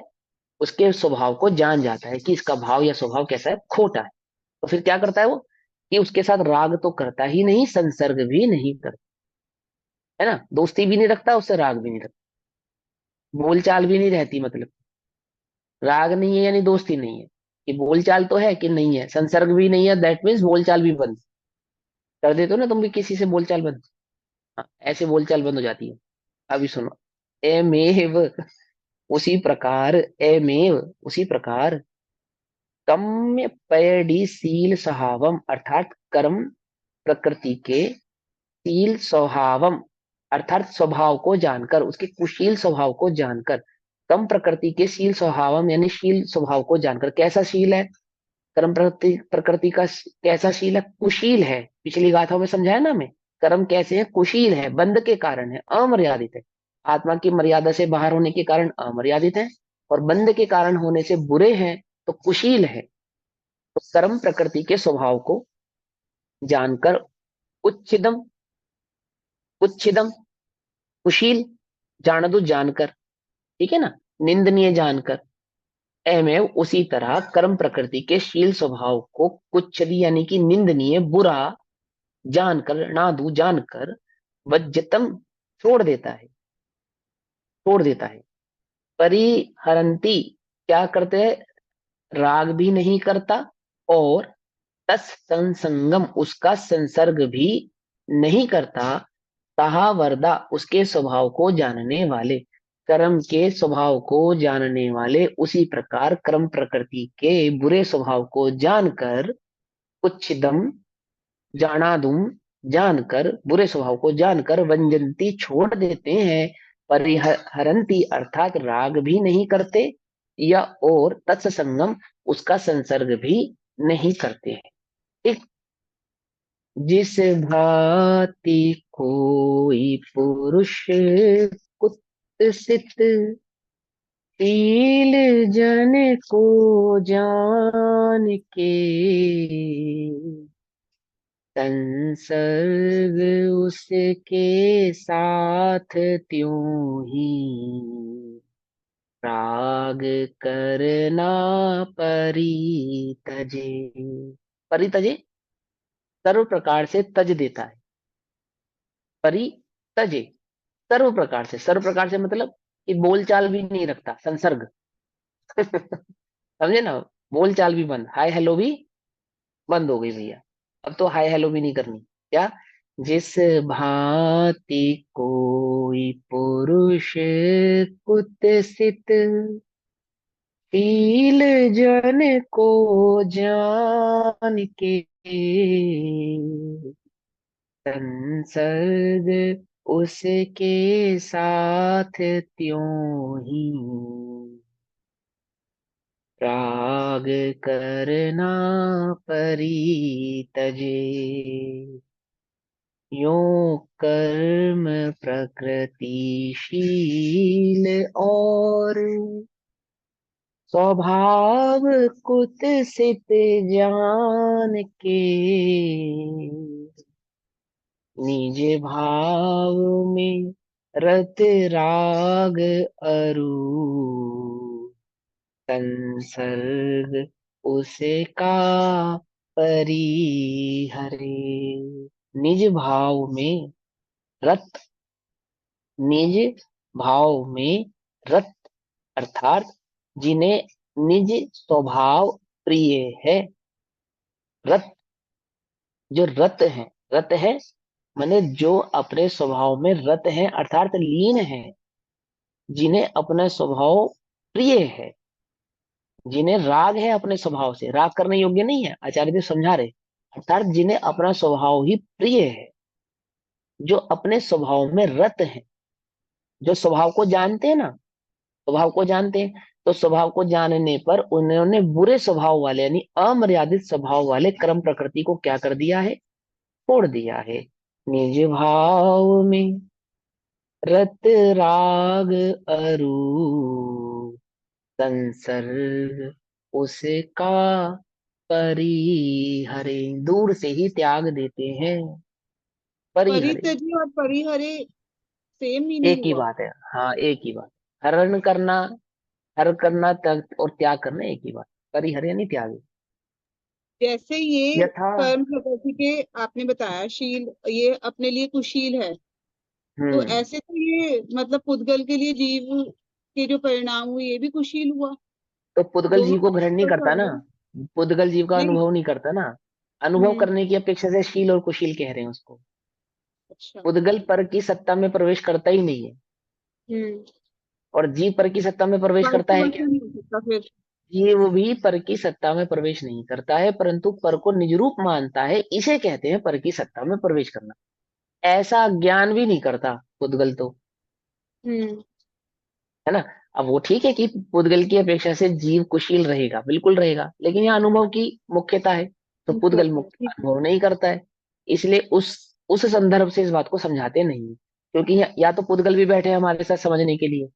उसके स्वभाव को जान जाता है कि इसका भाव या स्वभाव कैसा है, खोटा है। तो फिर क्या करता है वो, कि उसके साथ राग तो करता ही नहीं, संसर्ग भी नहीं करता, है ना, दोस्ती भी नहीं रखता, उससे राग भी नहीं रखता, बोलचाल भी नहीं रहती, मतलब राग नहीं है यानी दोस्ती नहीं है, कि बोलचाल तो है कि नहीं है, संसर्ग भी नहीं है, दैट मीन्स बोलचाल भी बंद कर देते हो ना तुम भी किसी से बोलचाल बंद। हाँ, ऐसे बोलचाल बंद हो जाती है। अभी सुनो, एमेव, उसी प्रकार, एमेव उसी प्रकार, कम्य पयडीशील स्वभावम अर्थात कर्म प्रकृति के, शील स्वभावम अर्थात स्वभाव को जानकर, उसके कुशील स्वभाव को जानकर, कम प्रकृति के शील स्वभावम यानी शील स्वभाव को जानकर, कैसा शील है, कर्म प्रकृति प्रकृति का कैसा शील है, कुशील है, पिछली गाथाओं में समझाया ना हमें, कर्म कैसे है, कुशील है, बंद के कारण है, अमर्यादित है, आत्मा की मर्यादा से बाहर होने के कारण अमर्यादित है, और बंद के कारण होने से बुरे हैं, तो कुशील है। तो कर्म प्रकृति के स्वभाव को जानकर, उच्छिदम, उच्छिदम कुशील, जान दो जानकर, ठीक है ना, निंदनीय जानकर, एवं उसी तरह कर्म प्रकृति के शील स्वभाव को कुच्छदी यानी कि निंदनीय बुरा जानकर, नादु जानकर, वज्जतम छोड़ देता है, छोड़ देता है, परिहरंती क्या करते हैं, राग भी नहीं करता, और तत्संगम उसका संसर्ग भी नहीं करता, ताहा वरदा उसके स्वभाव को जानने वाले, कर्म के स्वभाव को जानने वाले, उसी प्रकार कर्म प्रकृति के बुरे स्वभाव को जानकर, कुच्छिदम जानादुम जानकर, बुरे स्वभाव को जानकर, वंजंती छोड़ देते हैं, परिहरंती अर्थात राग भी नहीं करते, या और तत्संगम उसका संसर्ग भी नहीं करते हैं। ठीक। जिस भांति कोई पुरुष कुत्सित शील जन को जान के संसर्ग उसके साथ त्यों ही राग करना परितजे। परितजे सर्व प्रकार से तज देता है। परितजे सर्व प्रकार से, सर्व प्रकार से मतलब कि बोलचाल भी नहीं रखता, संसर्ग। समझे ना, बोलचाल भी बंद, हाय हेलो भी बंद हो गई भैया। अब तो हाय हेलो भी नहीं करनी। क्या? जिस भांति कोई पुरुष कुत्सित शील जन को जान के संसर्ग उसके साथ त्यों ही राग करना परितजे। यो कर्म प्रकृतिशील और स्वभाव कुत्सित जान के निज भाव में रत राग अरु संसर्ग उसका परिहरे। निज भाव में रत, निज भाव में रत अर्थात जिन्हें निज स्वभाव प्रिय है। रत, जो रत है, रत है माने जो अपने स्वभाव में रत है अर्थात लीन है, जिन्हें अपना स्वभाव प्रिय है, जिन्हें राग है अपने स्वभाव से, राग करने योग्य नहीं है, आचार्य देव समझा रहे, अर्थात जिन्हें अपना स्वभाव ही प्रिय है, जो अपने स्वभाव में रत है, जो स्वभाव को जानते हैं ना, स्वभाव को जानते हैं, तो स्वभाव को जानने पर उन्होंने बुरे स्वभाव वाले यानी अमर्यादित स्वभाव वाले कर्म प्रकृति को क्या कर दिया है? छोड़ दिया है। निज भाव में रत राग अरु संसर्ग उसका परिहरे, दूर से ही त्याग देते हैं। परिहरे परित्यजी और परिहरे सेम मीनिंग एक ही हुआ। बात है। हाँ एक ही बात। हरण करना, हर करना और त्याग करना एक ही बात। परिहरे यानी त्याग। जैसे ये यथा। कर्म प्रकृति के आपने बताया शील, ये अपने लिए कुशील है, तो हम्म। ऐसे तो ये मतलब पुद्गल के लिए जीव के जो परिणाम हुए ये भी कुशील हुआ। तो पुद्गल दोनों जीव को ग्रहण नहीं बराबर करता चल ना, रहे हैं। पुद्गल जीव का नहीं। अनुभव नहीं करता ना, अनुभव हम्म। करने की अपेक्षा से शील और कुशील कह रहे हैं उसको। अच्छा। पुद्गल पर की सत्ता में प्रवेश करता ही नहीं है, हम्म। और जीव पर की सत्ता में प्रवेश पर करता तो है क्या? वैसे नहीं हो सकता फिर। जीव भी पर की सत्ता में प्रवेश नहीं करता है, परंतु पर को निज रूप मानता है, इसे कहते हैं पर की सत्ता में प्रवेश करना। ऐसा ज्ञान भी नहीं करता पुद्गल तो, हम्म। है ना। अब वो ठीक है कि पुद्गल की अपेक्षा से जीव कुशील रहेगा, बिल्कुल रहेगा, लेकिन यहाँ अनुभव की मुख्यता है, तो ठीक है, पुद्गल मुक्त ठीक है। अनुभव नहीं करता है। इसलिए उस संदर्भ से इस बात को समझाते नहीं हैं। क्योंकि या तो पुद्गल भी बैठे हैं हमारे साथ समझने के लिए,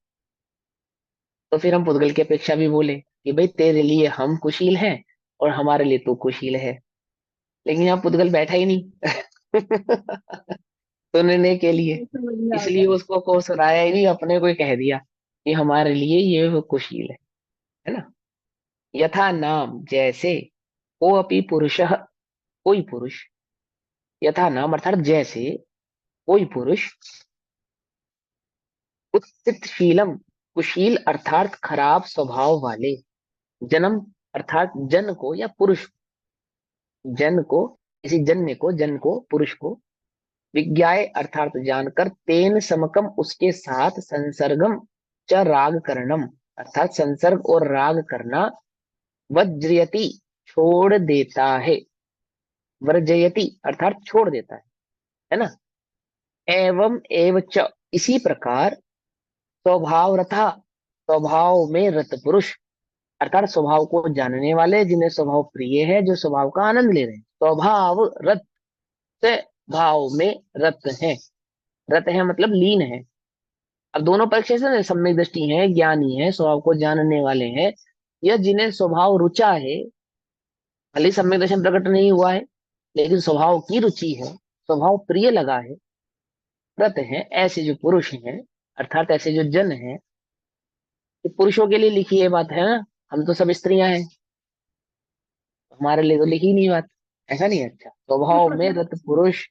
तो फिर हम पुद्गल की अपेक्षा भी बोले कि भाई तेरे लिए हम कुशील हैं और हमारे लिए तू कुशील है। लेकिन यहाँ पुद्गल बैठा ही नहीं सुनने के लिए, ये समझ में आ इसलिए गया। उसको को सुनाया ही नहीं, अपने को ही कह दिया कि हमारे लिए ये वो कुशील है ना। यथा नाम जैसे, को अपि पुरुषः कोई पुरुष, यथा नाम अर्थात जैसे, कोई पुरुष कुत्सित शीलम कुशील अर्थात खराब स्वभाव वाले, जन्म अर्थात जन को या पुरुष, जन को, किसी जन को पुरुष को, विज्ञाय अर्थात जानकर, तेन समकम उसके साथ, संसर्गम च राग करणम अर्थात संसर्ग और राग करना, वज्रयति छोड़ देता है, वर्जयति अर्थात छोड़ देता है ना। एवं एव च इसी प्रकार स्वभाव रथा, स्वभाव में रत पुरुष अर्थात स्वभाव को जानने वाले, जिन्हें स्वभाव प्रिय है, जो स्वभाव का आनंद ले रहे हैं। स्वभाव रत से भाव में रत है। रत है मतलब लीन है। अब दोनों पक्ष से सम्यक दृष्टि है, ज्ञानी है, स्वभाव को जानने वाले हैं, या जिन्हें स्वभाव रुचा है, भले ही सम्यक दर्शन प्रकट नहीं हुआ है, लेकिन स्वभाव की रुचि है, स्वभाव प्रिय लगा है, व्रत है, ऐसे जो पुरुष हैं, अर्थात ऐसे जो जन हैं। ये पुरुषों के लिए लिखी ये बात है ना, हम तो सब स्त्रियां हैं, हमारे लिए तो लिखी नहीं बात। ऐसा नहीं है। अच्छा, स्वभाव में रत पुरुष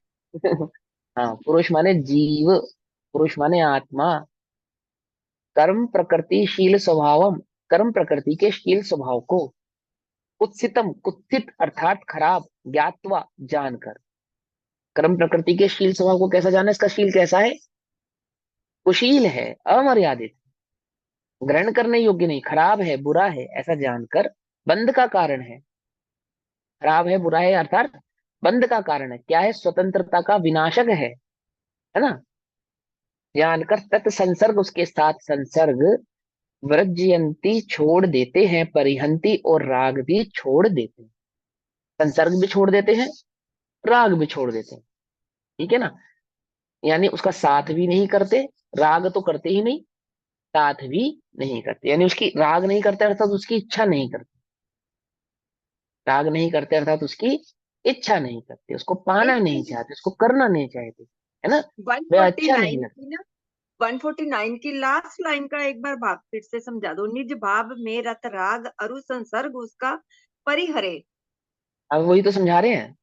हाँ, पुरुष माने जीव, पुरुष माने आत्मा। कर्म प्रकृतिशील स्वभावम, कर्म प्रकृति के शील स्वभाव को, कुत्सितम, कुत्सित अर्थात खराब, ज्ञातवा जानकर। कर्म प्रकृति के शील स्वभाव को कैसा जाना, इसका शील कैसा है, कुशील है, अमर्यादित, ग्रहण करने योग्य नहीं, खराब है, बुरा है, ऐसा जानकर बंध का कारण है। खराब है, बुरा है, अर्थात बंध का कारण है। क्या है, स्वतंत्रता का विनाशक है ना। जानकर तत्संसर्ग, उसके साथ संसर्ग, व्रजयंती छोड़ देते हैं, परिहंती और राग भी छोड़ देते हैं। संसर्ग भी छोड़ देते हैं, राग भी छोड़ देते हैं। ठीक है ना। यानी उसका साथ भी नहीं करते, राग तो करते ही नहीं, साथ भी नहीं करते, यानी उसकी राग नहीं करते अर्थात उसकी इच्छा नहीं करते। राग नहीं करते अर्थात उसकी इच्छा नहीं करते, उसको पाना एक नहीं चीज चाहते, उसको करना नहीं चाहते, है ना। वे अच्छा नहीं 149 लगता। की ना, 149 की लास्ट लाइन का एक बार भाग फिर से समझा दो। निज भाव में रत राग अरु संसर्ग उसका परिहरे। अब वही तो समझा रहे हैं।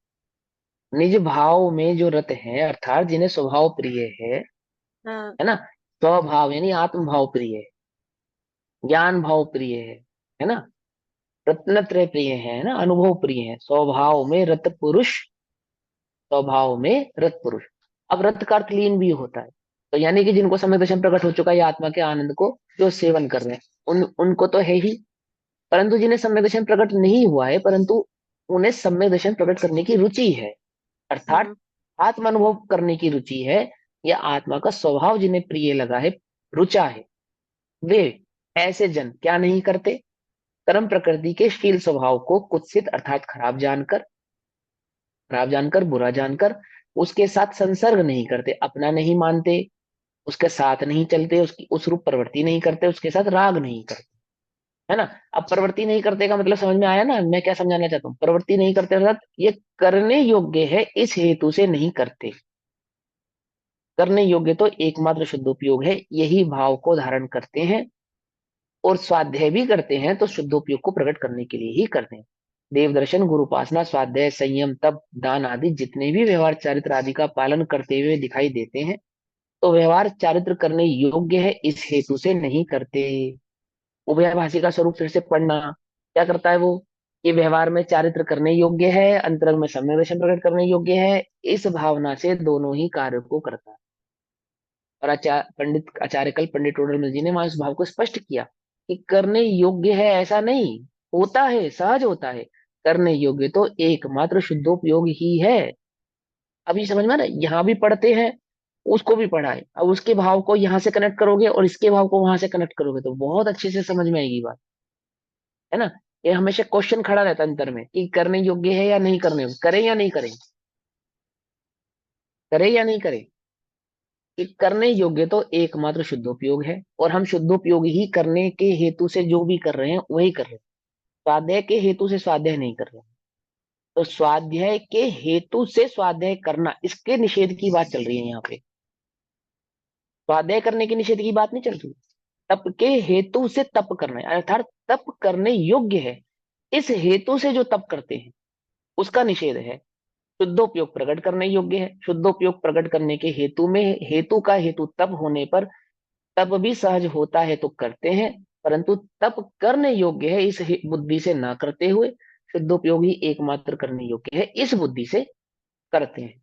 निज भाव में जो रत है, अर्थात जिन्हें स्वभाव प्रिय हाँ। है ना। स्वभाव यानी आत्म भाव प्रिय है, ज्ञान भाव प्रिय है ना, रत्नत्रय प्रिय है ना, अनुभव प्रिय है। स्वभाव में रत पुरुष, स्वभाव में रत पुरुष। अब रत का अर्थ लीन भी होता है, तो यानी कि जिनको सम्यक दर्शन प्रकट हो चुका है, या आत्मा के आनंद को जो सेवन कर रहे हैं, उनको तो है ही। परंतु जिन्हें सम्यक दर्शन प्रकट नहीं हुआ है, परंतु उन्हें सम्यक दर्शन प्रकट करने की रुचि है, अर्थात हम्म। आत्म अनुभव करने की रुचि है, या आत्मा का स्वभाव जिन्हें प्रिय लगा है, रुचा है, वे ऐसे जन क्या नहीं करते, कर्म प्रकृति के शील स्वभाव को कुत्सित अर्थात खराब जानकर, बुरा जानकर, उसके साथ संसर्ग नहीं करते, अपना नहीं मानते, उसके साथ नहीं चलते, उसकी उस रूप प्रवृत्ति नहीं करते, उसके साथ राग नहीं करते, है ना। अब प्रवृत्ति नहीं करते का मतलब समझ में आया ना, मैं क्या समझाना चाहता हूँ। प्रवृत्ति नहीं करते अर्थात ये करने योग्य है, इस हेतु से नहीं करते। करने योग्य तो एकमात्र शुद्ध उपयोग है, यही भाव को धारण करते हैं, और स्वाध्याय भी करते हैं तो शुद्ध उपयोग को प्रकट करने के लिए ही करते हैं। देव दर्शन, गुरु उपासना, स्वाध्याय, संयम, तप, दान आदि जितने भी व्यवहार चारित्र आदि का पालन करते हुए दिखाई देते हैं, तो व्यवहार चारित्र करने योग्य है, इस हेतु से नहीं करते। उभयभाषी का स्वरूप फिर से पढ़ना, क्या करता है वो, ये व्यवहार में चारित्र करने योग्य है, अंतरंग में सम्यक दर्शन प्रकट करने योग्य है, इस भावना से दोनों ही कार्य को करता है। और आचार्य कल पंडित टोडरमल जी ने वहां इस भाव को स्पष्ट किया कि करने योग्य है ऐसा नहीं, होता है, सहज होता है। करने योग्य तो एकमात्र शुद्धोपयोग ही है। अभी समझ में ना, यहाँ भी पढ़ते हैं, उसको भी पढ़ा है, अब उसके भाव को यहाँ से कनेक्ट करोगे और इसके भाव को वहां से कनेक्ट करोगे तो बहुत अच्छे से समझ में आएगी बात, है ना। ये हमेशा क्वेश्चन खड़ा रहता है अंतर में कि करने योग्य है या नहीं, करने योग्य, करें या नहीं करें, करें या नहीं करें। कि करने योग्य तो एकमात्र शुद्धोपयोग है, और हम शुद्धोपयोग ही करने के हेतु से जो भी कर रहे हैं वही कर रहे हैं, स्वाध्याय के हेतु से स्वाध्याय नहीं कर रहे हैं। तो स्वाध्याय के हेतु से स्वाध्याय करना, इसके निषेध की बात चल रही है यहाँ पे, स्वाध्याय करने के निषेध की बात नहीं चल रही। तप के हेतु से तप करना है, अर्थात तप करने योग्य है, इस हेतु से जो तप करते हैं उसका निषेध है। शुद्धोपयोग प्रकट करने योग्य है, शुद्धोपयोग प्रकट करने के हेतु में, हेतु का हेतु तप होने पर तप भी सहज होता है तो करते हैं, परंतु तप करने योग्य है इस बुद्धि से ना करते हुए, शुद्धोपयोग ही एकमात्र करने योग्य है इस बुद्धि से करते हैं।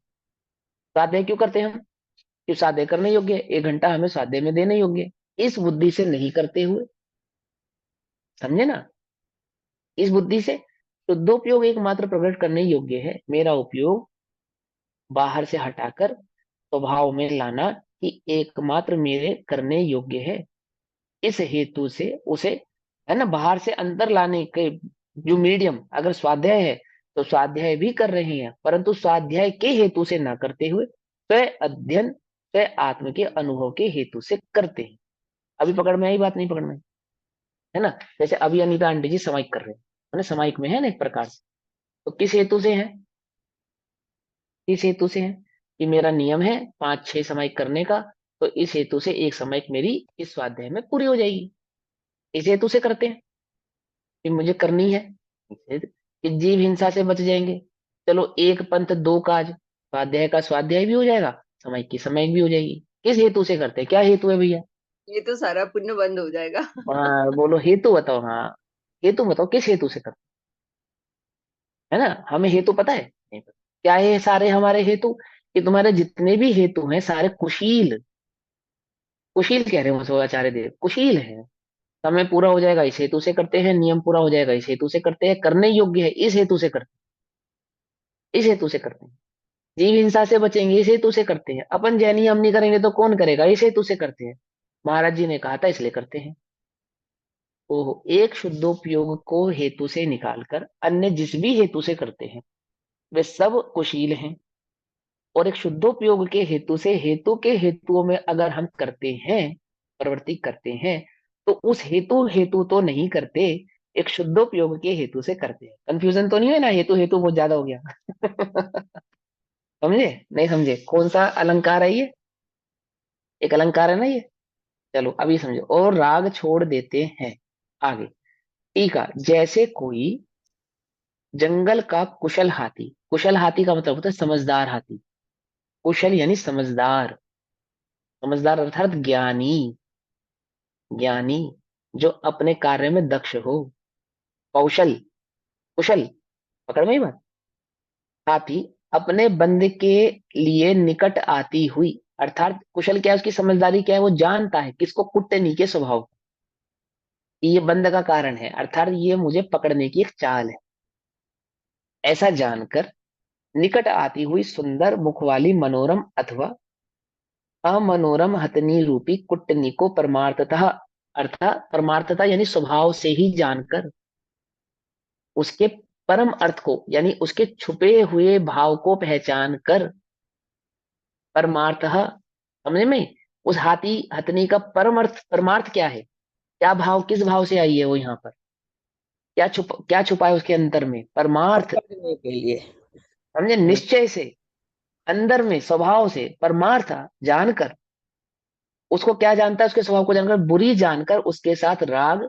स्वाध्याय क्यों करते हैं हम, क्यों स्वाध्याय करने योग्य है, 1 घंटा हमें स्वाध्याय में देने योग्य है, इस बुद्धि से नहीं करते हुए, समझे ना। इस बुद्धि से शुद्धोपयोग एकमात्र प्रकट करने योग्य है, मेरा उपयोग बाहर से हटाकर स्वभाव में लाना ही एकमात्र मेरे करने योग्य है, इस हेतु से उसे है ना, बाहर से अंदर लाने के जो मीडियम, अगर स्वाध्याय है तो स्वाध्याय भी कर रहे हैं, परंतु स्वाध्याय के हेतु से ना करते हुए स्वयं अध्ययन, स्वयं आत्म के अनुभव के हेतु से करते हैं। अभी पकड़ में आई बात, नहीं पकड़ में आई? है ना, जैसे अभी अनीता आंटी जी समाइक कर रहे हैं, है ना, समाइक में है ना एक प्रकार से, तो किस हेतु से है? इस हेतु से है कि मेरा नियम है 5-6 समाइक करने का, तो इस हेतु से एक समाइक मेरी इस स्वाध्याय में पूरी हो जाएगी। इस हेतु से करते हैं कि मुझे करनी है, कि जीव हिंसा से बच जाएंगे। चलो, एक पंथ दो काज, स्वाध्याय का स्वाध्याय भी हो जाएगा, समाइक की समाइक भी हो जाएगी। किस हेतु से करते हैं? क्या हेतु है भैया? ये तो सारा पुण्य बंद हो जाएगा। हाँ बोलो, हेतु बताओ। हाँ, हेतु बताओ, किस हेतु से करते हैं? है ना, हमें हेतु पता है? नहीं पता। क्या है सारे हमारे हेतु? कि तुम्हारे जितने भी हेतु हैं सारे कुशील, कुशील कह रहे हो आचार्य देव, कुशील है। समय पूरा हो जाएगा इस हेतु से करते हैं, नियम पूरा हो जाएगा इस हेतु से करते हैं, करने योग्य है इस हेतु से करते हैं, इस हेतु से करते हैं। जीव हिंसा से बचेंगे इस हेतु से करते हैं, अपन जैन नियम नहीं करेंगे तो कौन करेगा, इस हेतु से करते हैं। महाराज जी ने कहा था इसलिए करते हैं। ओहो, एक शुद्धोपयोग को हेतु से निकालकर अन्य जिस भी हेतु से करते हैं वे सब कुशील हैं। और एक शुद्धोपयोग के हेतु से, हेतु के हेतुओं में अगर हम करते हैं, प्रवृत्ति करते हैं, तो उस हेतु हेतु तो नहीं करते, एक शुद्धोपयोग के हेतु से करते हैं। कंफ्यूजन तो नहीं है ना? हेतु हेतु बहुत ज्यादा हो गया। समझे? नहीं समझे? कौन सा अलंकार है ये? एक अलंकार है ना ये। चलो अभी समझो। और राग छोड़ देते हैं। आगे टीका, जैसे कोई जंगल का कुशल हाथी, कुशल हाथी का मतलब होता है समझदार हाथी, कुशल यानी समझदार, समझदार अर्थात ज्ञानी, ज्ञानी जो अपने कार्य में दक्ष हो, कौशल, कुशल, पकड़ में ही बात। हाथी अपने बंद के लिए निकट आती हुई, अर्थात कुशल क्या है, उसकी समझदारी क्या है, वो जानता है किसको, कुटनी के स्वभाव, कि ये बंद का कारण है, अर्थात ये मुझे पकड़ने की एक चाल है, ऐसा जानकर निकट आती हुई सुंदर मुख वाली मनोरम अथवा अमनोरम हथनी रूपी कुटनी को परमार्थतः, अर्थात परमार्थता यानी स्वभाव से ही जानकर, उसके परम अर्थ को यानी उसके छुपे हुए भाव को पहचान कर, परमार्थ, समझ में, उस हाथी हथनी का परम अर्थ, परमार्थ क्या है, क्या भाव, किस भाव से आई है वो यहाँ पर, क्या छुपा है उसके अंतर में, परमार्थ, पकड़ने के लिए। समझे, निश्चय से, अंदर में स्वभाव से, परमार्थ जानकर, उसको क्या जानता है, उसके स्वभाव को जानकर, बुरी जानकर उसके साथ राग,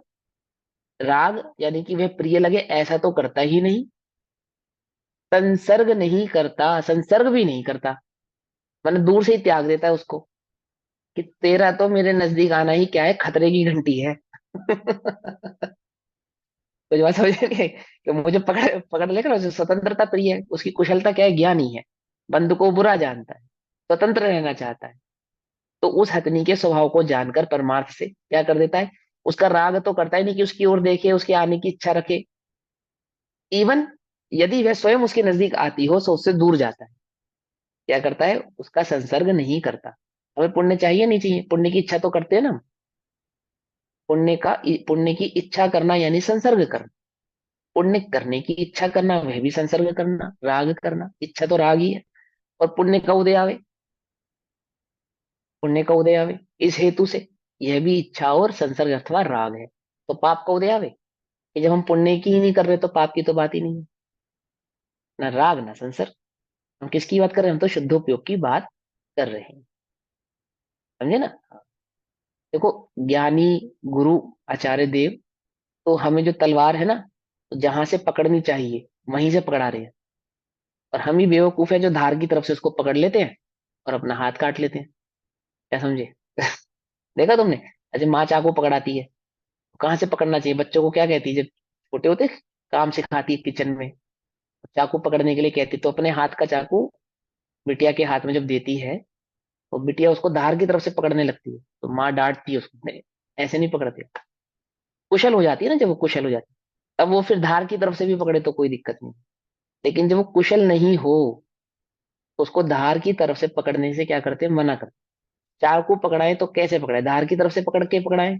राग यानी कि वह प्रिय लगे ऐसा तो करता ही नहीं, संसर्ग नहीं करता, संसर्ग भी नहीं करता, मैंने दूर से ही त्याग देता है उसको, कि तेरा तो मेरे नजदीक आना ही क्या है, खतरे की घंटी है। तो जो बात समझे कि मुझे पकड़ पकड़ लेकर, उसे स्वतंत्रता प्रिय है, उसकी कुशलता क्या है, ज्ञानी है, बंधु को बुरा जानता है, स्वतंत्र रहना चाहता है, तो उस हथनी के स्वभाव को जानकर परमार्थ से क्या कर देता है, उसका राग तो करता ही नहीं कि उसकी ओर देखे, उसके आने की इच्छा रखे, इवन यदि वह स्वयं उसके नजदीक आती हो तो उससे दूर जाता है, क्या करता है, उसका संसर्ग नहीं करता। हमें पुण्य चाहिए नहीं चाहिए, पुण्य की इच्छा तो करते हैं ना हम। पुण्य की इच्छा करना यानी संसर्ग करना, पुण्य करने की इच्छा करना वह भी संसर्ग करना, राग करना, इच्छा तो राग ही है। और पुण्य का उदय आवे, पुण्य का उदय आवे इस हेतु से, यह भी इच्छा और संसर्ग अथवा राग है। तो पाप का उदय आवे, कि जब हम पुण्य की ही नहीं कर रहे तो पाप की तो बात ही नहीं है, ना राग ना संसर्ग। हम किसकी बात कर रहे हैं? हम तो शुद्धोपयोग की बात कर रहे हैं, समझे ना? देखो, ज्ञानी गुरु आचार्य देव तो हमें जो तलवार है ना, तो जहां से पकड़नी चाहिए वहीं से पकड़ा रहे हैं, और हम ही बेवकूफ है जो धार की तरफ से उसको पकड़ लेते हैं और अपना हाथ काट लेते हैं। क्या समझे? देखा तुमने? अच्छा, माँ चाकू पकड़ाती है, कहाँ से पकड़ना चाहिए, बच्चों को क्या कहती है जब छोटे होते, काम सिखाती है किचन में, चाकू पकड़ने के लिए कहती, तो अपने हाथ का चाकू बिटिया के हाथ में जब देती है, तो बिटिया उसको धार की तरफ से पकड़ने लगती है, तो माँ डांटती है उसको, नहीं, ऐसे नहीं पकड़ते। कुशल हो जाती है ना, जब वो कुशल हो जाती है तब वो फिर धार की तरफ से भी पकड़े तो कोई दिक्कत नहीं। लेकिन जब वो कुशल नहीं हो तो उसको धार की तरफ से पकड़ने से क्या करते हैं, मना करते हैं। चाकू पकड़ाए तो कैसे पकड़ाए, धार की तरफ से पकड़ के पकड़ाए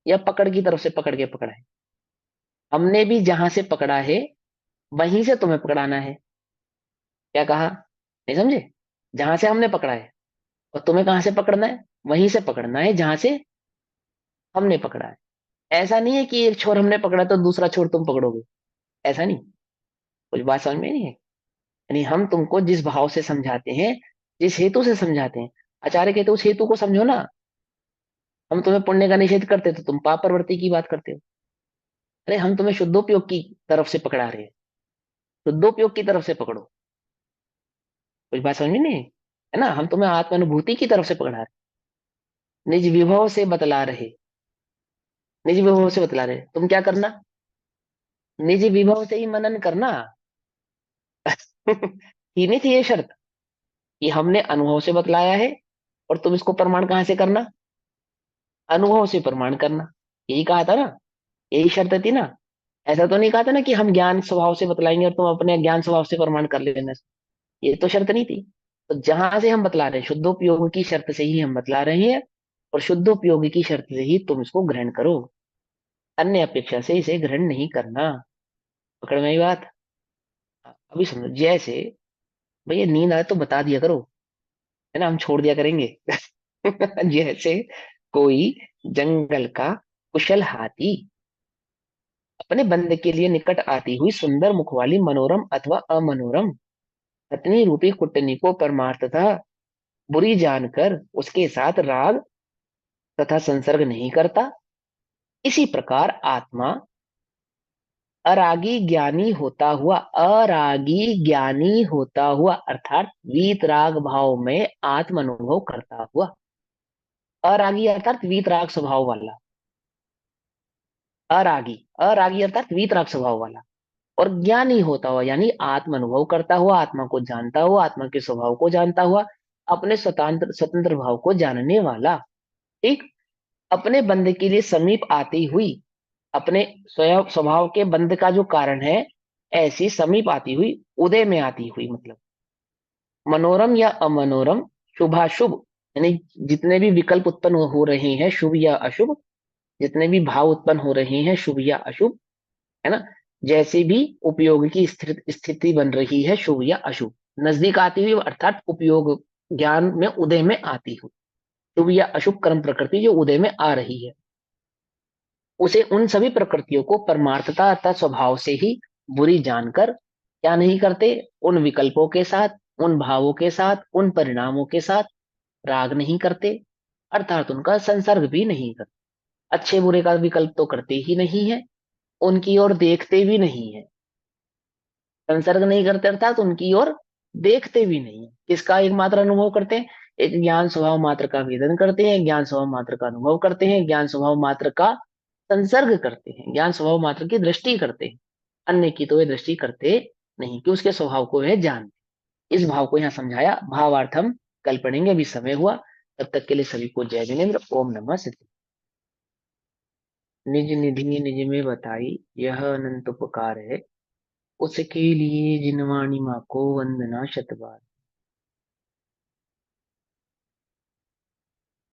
या पकड़ की तरफ से पकड़ के पकड़ाए? हमने भी जहां से पकड़ा है वहीं से तुम्हें पकड़ाना है। क्या कहा, नहीं समझे? जहां से हमने पकड़ा है, और तुम्हें कहां से पकड़ना है? वहीं से पकड़ना है जहां से हमने पकड़ा है। ऐसा नहीं है कि एक छोर हमने पकड़ा तो दूसरा छोर तुम पकड़ोगे, ऐसा नहीं। कुछ बात समझ में नहीं है? यानी हम तुमको जिस भाव से समझाते हैं, जिस हेतु से समझाते हैं, आचार्य कहते उस हेतु को समझो ना। हम तुम्हें पुण्य का निषेध करते तो तुम पाप प्रवृत्ति की बात करते हो। अरे हम तुम्हें शुद्धोपयोग की तरफ से पकड़ा रहे हैं, शुद्धोपयोग की तरफ से पकड़ो। कुछ बात समझ में नहीं है ना? हम तुम्हें आत्मानुभूति की तरफ से पकड़ा रहे, निज विभव से बतला रहे, निज विभव से बतला रहे। तुम क्या करना, निज विभव से ही मनन करना। ही नहीं थी ये शर्त कि हमने अनुभव से बतलाया है, और तुम इसको प्रमाण कहां से करना, अनुभव से प्रमाण करना। यही कहा था ना, यही शर्त थी ना। ऐसा तो नहीं कहा था ना कि हम ज्ञान स्वभाव से बतलाएंगे और तुम अपने ज्ञान स्वभाव से प्रमाण कर लेना। ये तो शर्त नहीं थी। तो जहां से हम बतला रहे हैं शुद्धोपयोग की शर्त से ही हम बतला रहे हैं, और शुद्धोपयोग की शर्त से ही तुम इसको ग्रहण करो, अन्य अपेक्षा से इसे ग्रहण नहीं करना। पकड़ में आई बात? अभी समझो, जैसे भैया नींद आए तो बता दिया करो, है ना, हम छोड़ दिया करेंगे। जैसे कोई जंगल का कुशल हाथी अपने बंद के लिए निकट आती हुई सुंदर मुख वाली मनोरम अथवा अमनोरम पत्नी रूपी कुटनी को परमार्थतः बुरी जानकर उसके साथ राग तथा संसर्ग नहीं करता, इसी प्रकार आत्मा अरागी ज्ञानी होता हुआ अर्थात वीतराग भाव में आत्म अनुभव करता हुआ। अरागी अर्थात वीतराग स्वभाव वाला, अरागी, अरागी अर्थात वीतराग स्वभाव वाला, और ज्ञानी होता हुआ यानी आत्म अनुभव करता हुआ, आत्मा को जानता हुआ, आत्मा के स्वभाव को जानता हुआ, अपने स्वतंत्र स्वतंत्र भाव को जानने वाला। ठीक। अपने बंद के लिए समीप आती हुई, अपने स्वयं स्वभाव के बंद का जो कारण है, ऐसी समीप आती हुई, उदय में आती हुई, मतलब मनोरम या अमनोरम, शुभाशुभ, यानी जितने भी विकल्प उत्पन्न हो रहे हैं शुभ या अशुभ, जितने भी भाव उत्पन्न हो रहे हैं शुभ या अशुभ, है ना, जैसे भी उपयोग की स्थिति बन रही है शुभ या अशुभ, नजदीक आती हुई अर्थात उपयोग ज्ञान में उदय में आती हुई, शुभ या अशुभ कर्म प्रकृति जो उदय में आ रही है, उसे उन सभी प्रकृतियों को परमार्थता अर्थात स्वभाव से ही बुरी जानकर क्या नहीं करते, उन विकल्पों के साथ, उन भावों के साथ, उन परिणामों के साथ राग नहीं करते, अर्थात उनका संसर्ग भी नहीं करते। अच्छे बुरे का विकल्प तो करते ही नहीं है, उनकी ओर देखते भी नहीं है। संसर्ग नहीं करते अर्थात उनकी ओर देखते भी नहीं है। किसका एकमात्र अनुभव करते हैं? एक ज्ञान स्वभाव मात्र का वेदन करते हैं, ज्ञान स्वभाव मात्र का अनुभव करते हैं, ज्ञान स्वभाव मात्र का संसर्ग करते हैं, ज्ञान स्वभाव मात्र की दृष्टि करते हैं। अन्य की तो वे दृष्टि करते नहीं कि उसके स्वभाव को वह जानते। इस भाव को यहाँ समझाया, भावार्थम कल पढ़ेंगे, अभी समय हुआ। तब तक के लिए सभी को जय जिनेन्द्र, ओम नमः सिद्धि। निज निधि निज में बताई, यह अनंत उपकार है, उसके लिए जिनवाणी माँ को वंदना शतबार।